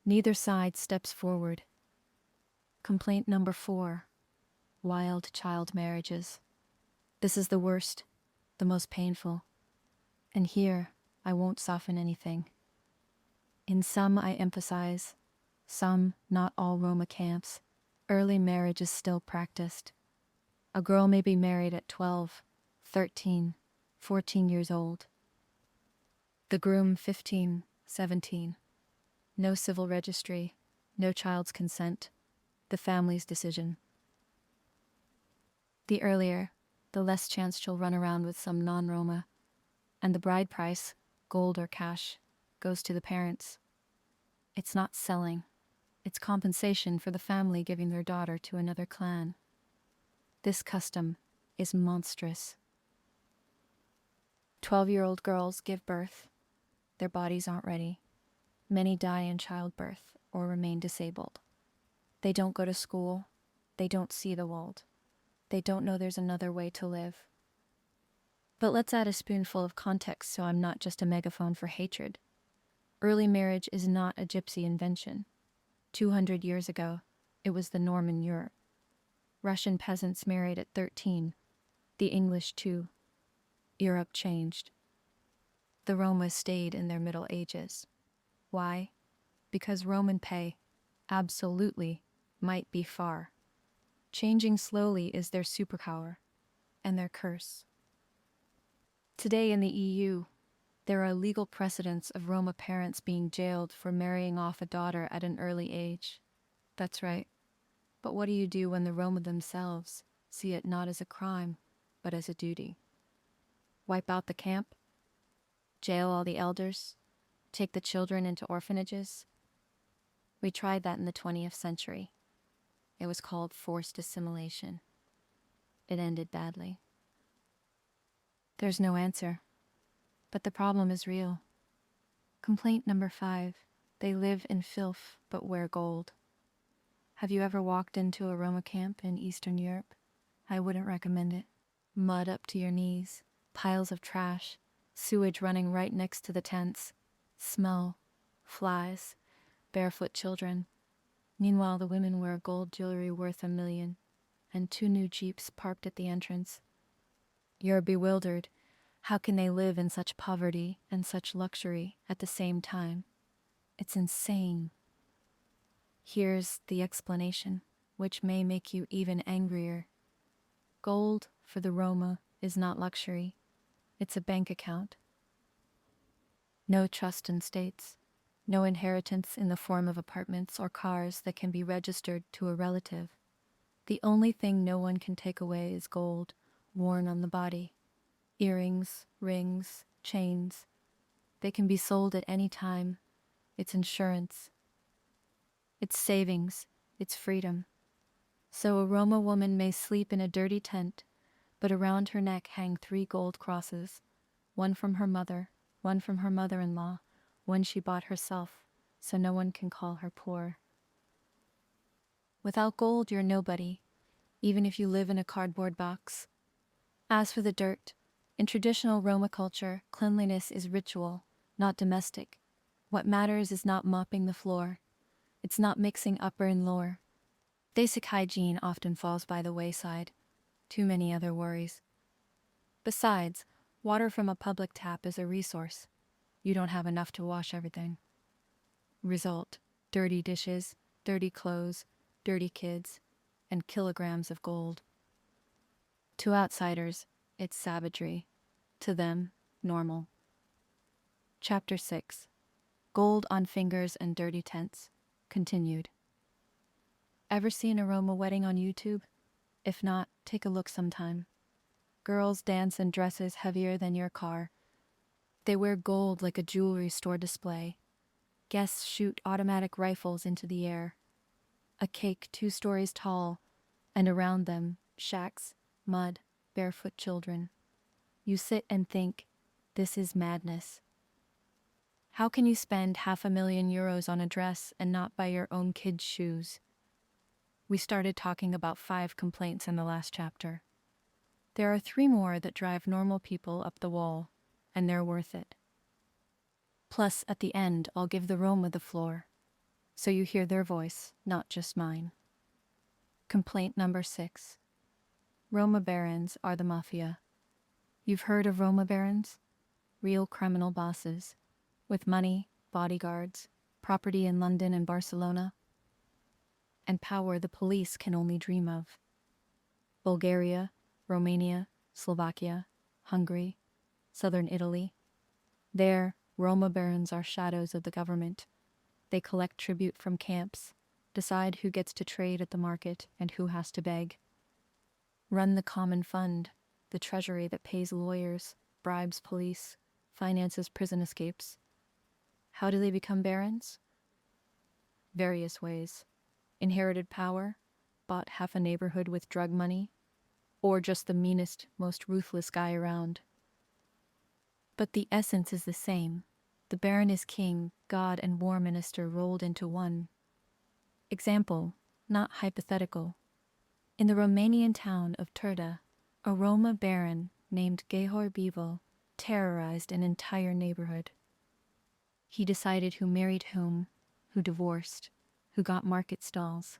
Neither side steps forward. Complaint number 4, wild child marriages. This is the worst, the most painful. And here, I won't soften anything. In some, I emphasize, some, not all Roma camps, early marriage is still practiced. A girl may be married at 12, 13, 14 years old. The groom 15, 17. No civil registry, no child's consent, the family's decision. The earlier, the less chance she'll run around with some non-Roma, and the bride price, gold or cash, goes to the parents. It's not selling. It's compensation for the family giving their daughter to another clan. This custom is monstrous. 12-year-old girls give birth. Their bodies aren't ready. Many die in childbirth or remain disabled. They don't go to school. They don't see the world. They don't know there's another way to live. But let's add a spoonful of context so I'm not just a megaphone for hatred. Early marriage is not a gypsy invention. 200 years ago, it was the norm in Europe. Russian peasants married at 13. The English too. Europe changed. The Roma stayed in their Middle Ages. Why? Because Roman pay, absolutely, might be far. Changing slowly is their superpower and their curse. Today in the EU, there are legal precedents of Roma parents being jailed for marrying off a daughter at an early age. That's right. But what do you do when the Roma themselves see it not as a crime, but as a duty? Wipe out the camp? Jail all the elders? Take the children into orphanages? We tried that in the 20th century. It was called forced assimilation. It ended badly. There's no answer. But the problem is real. Complaint number 5. They live in filth but wear gold. Have you ever walked into a Roma camp in Eastern Europe? I wouldn't recommend it. Mud up to your knees, piles of trash, sewage running right next to the tents, smell, flies, barefoot children. Meanwhile, the women wear gold jewelry worth $1 million, and 2 new Jeeps parked at the entrance. You're bewildered. How can they live in such poverty and such luxury at the same time? It's insane. Here's the explanation, which may make you even angrier. Gold for the Roma is not luxury. It's a bank account. No trust in states. No inheritance in the form of apartments or cars that can be registered to a relative. The only thing no one can take away is gold, worn on the body. Earrings, rings, chains. They can be sold at any time. It's insurance. It's savings. It's freedom. So a Roma woman may sleep in a dirty tent, but around her neck hang 3 gold crosses, one from her mother, one from her mother-in-law, one she bought herself, so no one can call her poor. Without gold, you're nobody, even if you live in a cardboard box. As for the dirt, in traditional Roma culture, cleanliness is ritual, not domestic. What matters is not mopping the floor. It's not mixing upper and lower. Basic hygiene often falls by the wayside. Too many other worries. Besides, water from a public tap is a resource. You don't have enough to wash everything. Result: dirty dishes, dirty clothes, dirty kids, and kilograms of gold. To outsiders, it's savagery. To them, normal. Chapter 6. Gold on fingers and dirty tents. continued. Ever seen a Roma wedding on YouTube? If not, take a look sometime. Girls dance in dresses heavier than your car. They wear gold like a jewelry store display. Guests shoot automatic rifles into the air. A cake 2 stories tall, and around them, shacks, mud, barefoot children. You sit and think, this is madness. How can you spend €500,000 on a dress and not buy your own kids' shoes? We started talking about 5 complaints in the last chapter. There are 3 more that drive normal people up the wall, and they're worth it. Plus, at the end, I'll give the Roma the floor, so you hear their voice, not just mine. Complaint number 6. Roma barons are the mafia. You've heard of Roma barons? Real criminal bosses, with money, bodyguards, property in London and Barcelona, and power the police can only dream of. Bulgaria, Romania, Slovakia, Hungary, southern Italy. There, Roma barons are shadows of the government. They collect tribute from camps, decide who gets to trade at the market and who has to beg. Run the common fund, the treasury that pays lawyers, bribes police, finances prison escapes. How do they become barons? Various ways. Inherited power, bought half a neighborhood with drug money, or just the meanest, most ruthless guy around. But the essence is the same. The baron is king, god, and war minister rolled into one. Example, not hypothetical. In the Romanian town of Turda, a Roma baron named Gehor Bivo terrorized an entire neighborhood. He decided who married whom, who divorced, who got market stalls.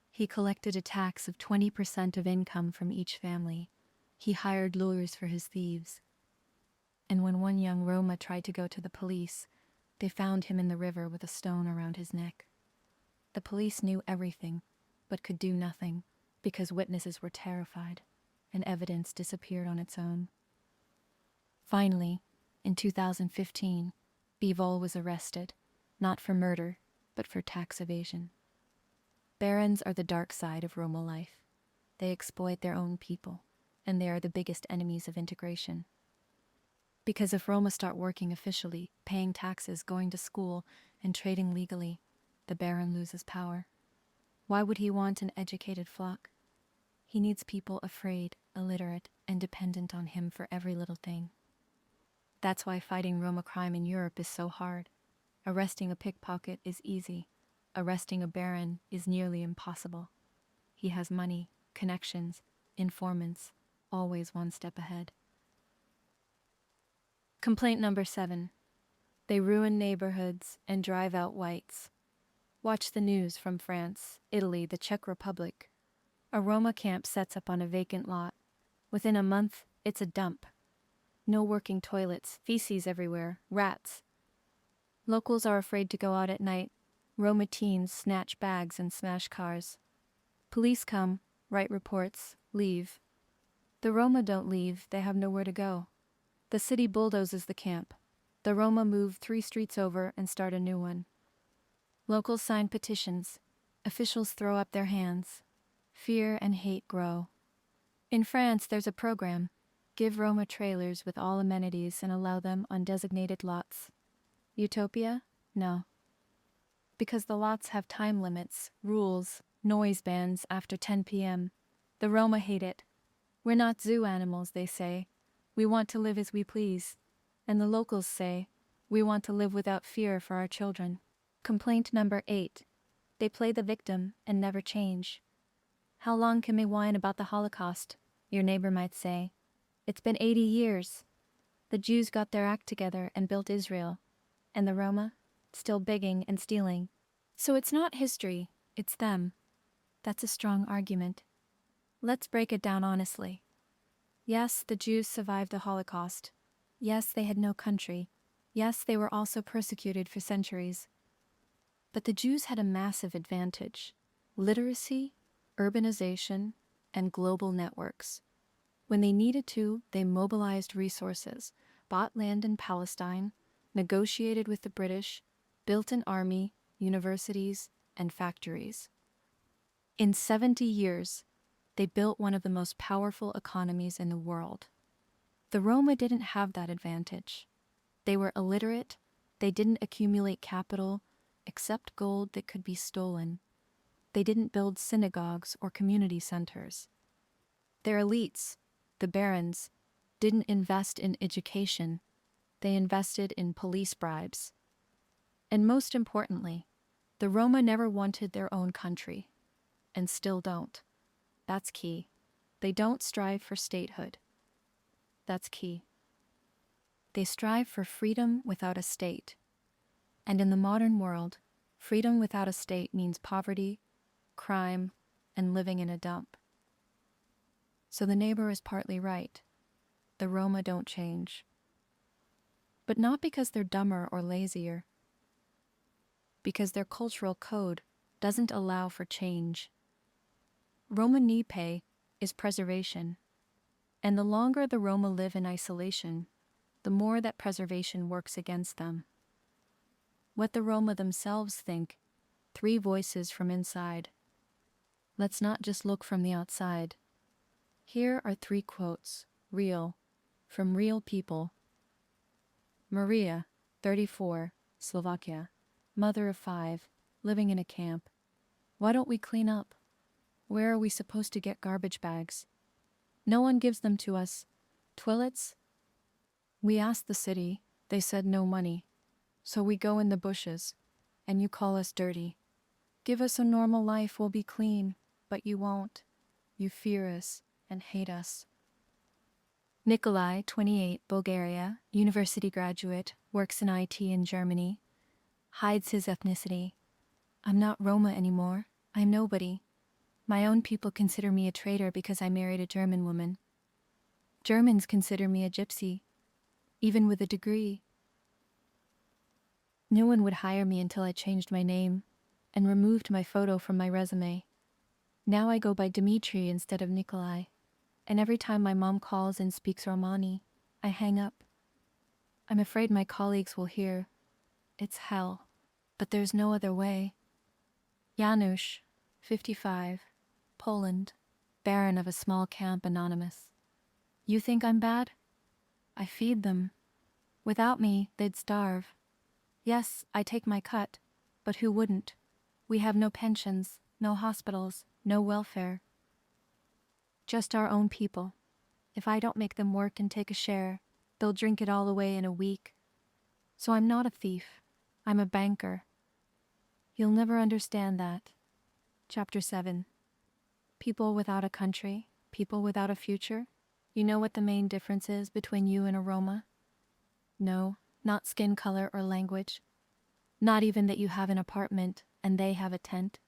He collected a tax of 20% of income from each family. He hired lawyers for his thieves. And when one young Roma tried to go to the police, they found him in the river with a stone around his neck. The police knew everything, but could do nothing, because witnesses were terrified, and evidence disappeared on its own. Finally, in 2015, Bivol was arrested, not for murder, but for tax evasion. Barons are the dark side of Roma life. They exploit their own people, and they are the biggest enemies of integration. Because if Roma start working officially, paying taxes, going to school, and trading legally, the baron loses power. Why would he want an educated flock? He needs people afraid, illiterate, and dependent on him for every little thing. That's why fighting Roma crime in Europe is so hard. Arresting a pickpocket is easy. Arresting a baron is nearly impossible. He has money, connections, informants, always one step ahead. Complaint number 7. They ruin neighborhoods and drive out whites. Watch the news from France, Italy, the Czech Republic. A Roma camp sets up on a vacant lot. Within a month, it's a dump. No working toilets, feces everywhere, rats. Locals are afraid to go out at night. Roma teens snatch bags and smash cars. Police come, write reports, leave. The Roma don't leave, they have nowhere to go. The city bulldozes the camp. The Roma move 3 streets over and start a new one. Locals sign petitions. Officials throw up their hands. Fear and hate grow. In France, there's a program. Give Roma trailers with all amenities and allow them on designated lots. Utopia? No. Because the lots have time limits, rules, noise bans after 10 p.m. The Roma hate it. We're not zoo animals, they say. We want to live as we please. And the locals say, we want to live without fear for our children. Complaint number 8. They play the victim and never change. How long can we whine about the Holocaust? Your neighbor might say. It's been 80 years. The Jews got their act together and built Israel. And the Roma? Still begging and stealing. So it's not history, it's them. That's a strong argument. Let's break it down honestly. Yes, the Jews survived the Holocaust. Yes, they had no country. Yes, they were also persecuted for centuries. But the Jews had a massive advantage: literacy, urbanization, and global networks. When they needed to, they mobilized resources, bought land in Palestine, negotiated with the British, built an army, universities, and factories. In 70 years, they built one of the most powerful economies in the world. The Roma didn't have that advantage. They were illiterate, they didn't accumulate capital, except gold that could be stolen. They didn't build synagogues or community centers. Their elites, the barons, didn't invest in education. They invested in police bribes. And most importantly, the Roma never wanted their own country, and still don't. That's key. They don't strive for statehood. That's key. They strive for freedom without a state. And in the modern world, freedom without a state means poverty, crime, and living in a dump. So the neighbor is partly right. The Roma don't change. But not because they're dumber or lazier. Because their cultural code doesn't allow for change. Romani is preservation. And the longer the Roma live in isolation, the more that preservation works against them. What the Roma themselves think, 3 voices from inside. Let's not just look from the outside. Here are 3 quotes, real, from real people. Maria, 34, Slovakia, mother of 5, living in a camp. Why don't we clean up? Where are we supposed to get garbage bags? No one gives them to us. Toilets? We asked the city, they said no money. So we go in the bushes, and you call us dirty. Give us a normal life, we'll be clean, but you won't. You fear us and hate us. Nikolai, 28, Bulgaria, university graduate, works in IT in Germany, hides his ethnicity. I'm not Roma anymore. I'm nobody. My own people consider me a traitor because I married a German woman. Germans consider me a gypsy, even with a degree. No one would hire me until I changed my name and removed my photo from my resume. Now I go by Dmitri instead of Nikolai, and every time my mom calls and speaks Romani, I hang up. I'm afraid my colleagues will hear. It's hell, but there's no other way. Janusz, 55, Poland, baron of a small camp, anonymous. You think I'm bad? I feed them. Without me, they'd starve. Yes, I take my cut, but who wouldn't? We have no pensions, no hospitals, no welfare. Just our own people. If I don't make them work and take a share, they'll drink it all away in a week. So I'm not a thief. I'm a banker. You'll never understand that. Chapter 7. People without a country, people without a future. You know what the main difference is between you and a Roma? No, not skin color or language. Not even that you have an apartment and they have a tent.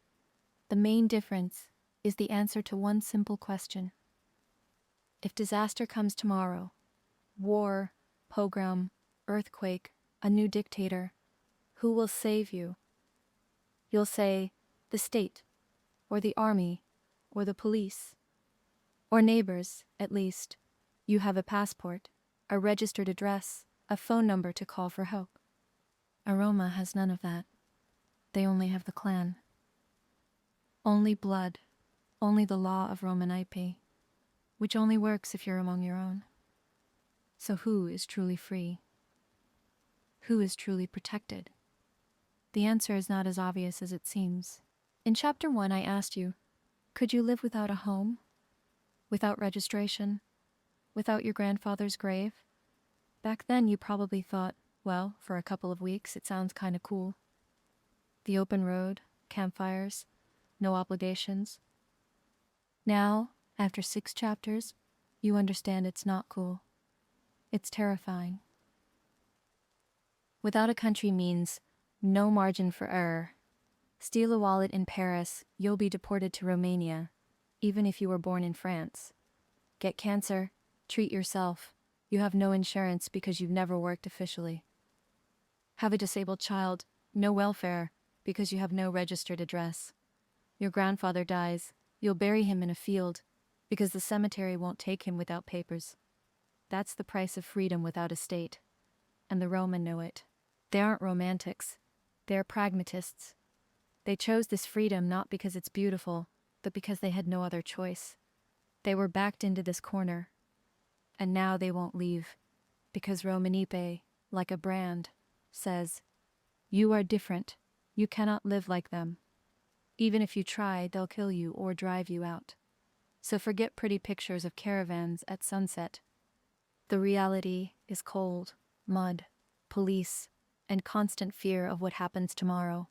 The main difference is the answer to one simple question. If disaster comes tomorrow, war, pogrom, earthquake, a new dictator, who will save you? You'll say, the state, or the army, or the police. Or neighbors, at least. You have a passport, a registered address, a phone number to call for help. A Roma has none of that. They only have the clan. Only blood, only the law of Romani, which only works if you're among your own. So who is truly free? Who is truly protected? The answer is not as obvious as it seems. In Chapter 1, I asked you, could you live without a home? Without registration? Without your grandfather's grave? Back then you probably thought, well, for a couple of weeks it sounds kinda cool. The open road, campfires, no obligations. Now, after 6 chapters, you understand it's not cool. It's terrifying. Without a country means no margin for error. Steal a wallet in Paris, you'll be deported to Romania, even if you were born in France. Get cancer, treat yourself. You have no insurance because you've never worked officially. Have a disabled child, no welfare because you have no registered address. Your grandfather dies, you'll bury him in a field because the cemetery won't take him without papers. That's the price of freedom without a state. And the Roma know it. They aren't romantics. They're pragmatists. They chose this freedom not because it's beautiful, but because they had no other choice. They were backed into this corner, and now they won't leave, because Romani, like a brand, says, "You are different. You cannot live like them. Even if you try, they'll kill you or drive you out. So forget pretty pictures of caravans at sunset. The reality is cold, mud, police, and constant fear of what happens tomorrow."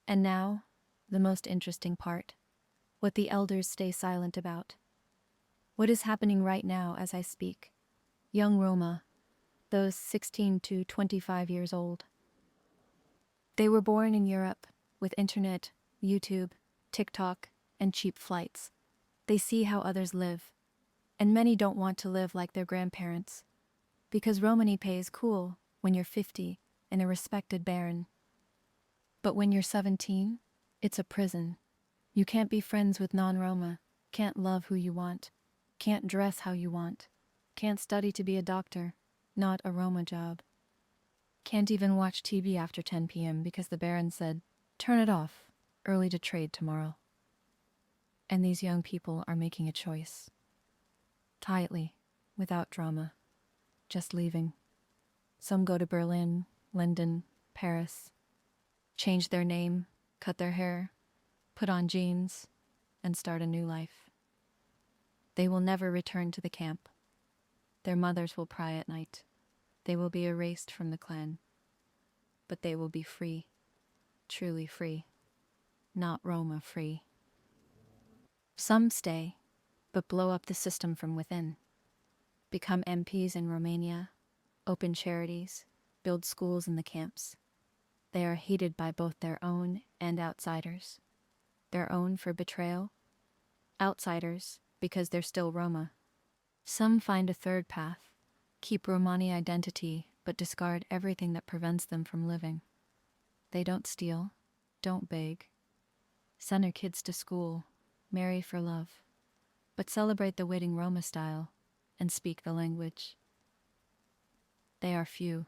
And now, the most interesting part, what the elders stay silent about. What is happening right now as I speak? Young Roma, those 16 to 25 years old. They were born in Europe with internet, YouTube, TikTok, and cheap flights. They see how others live, and many don't want to live like their grandparents, because Romani is cool when you're 50 and a respected baron. But when you're 17, it's a prison. You can't be friends with non-Roma, can't love who you want, can't dress how you want, can't study to be a doctor, not a Roma job. Can't even watch TV after 10 p.m. because the baron said, "Turn it off, early to trade tomorrow." And these young people are making a choice. Quietly, without drama, just leaving. Some go to Berlin, London, Paris, change their name, cut their hair, put on jeans, and start a new life. They will never return to the camp. Their mothers will cry at night. They will be erased from the clan. But they will be free, truly free, not Roma free. Some stay, but blow up the system from within. Become MPs in Romania, open charities, build schools in the camps. They are hated by both their own and outsiders. Their own for betrayal, outsiders because they're still Roma. Some find a third path, keep Romani identity but discard everything that prevents them from living. They don't steal, don't beg, send their kids to school, marry for love, but celebrate the wedding Roma style and speak the language. They are few,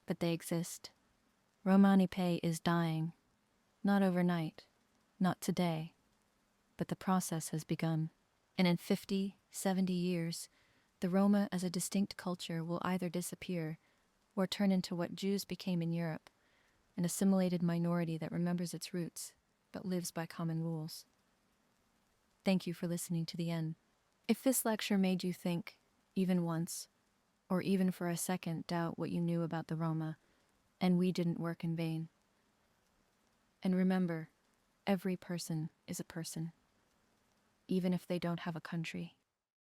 but they exist. Romani is dying, not overnight, not today, but the process has begun. And in 50, 70 years, the Roma as a distinct culture will either disappear or turn into what Jews became in Europe, an assimilated minority that remembers its roots but lives by common rules. Thank you for listening to the end. If this lecture made you think, even once, or even for a second doubt what you knew about the Roma, and we didn't work in vain. And remember, every person is a person, even if they don't have a country.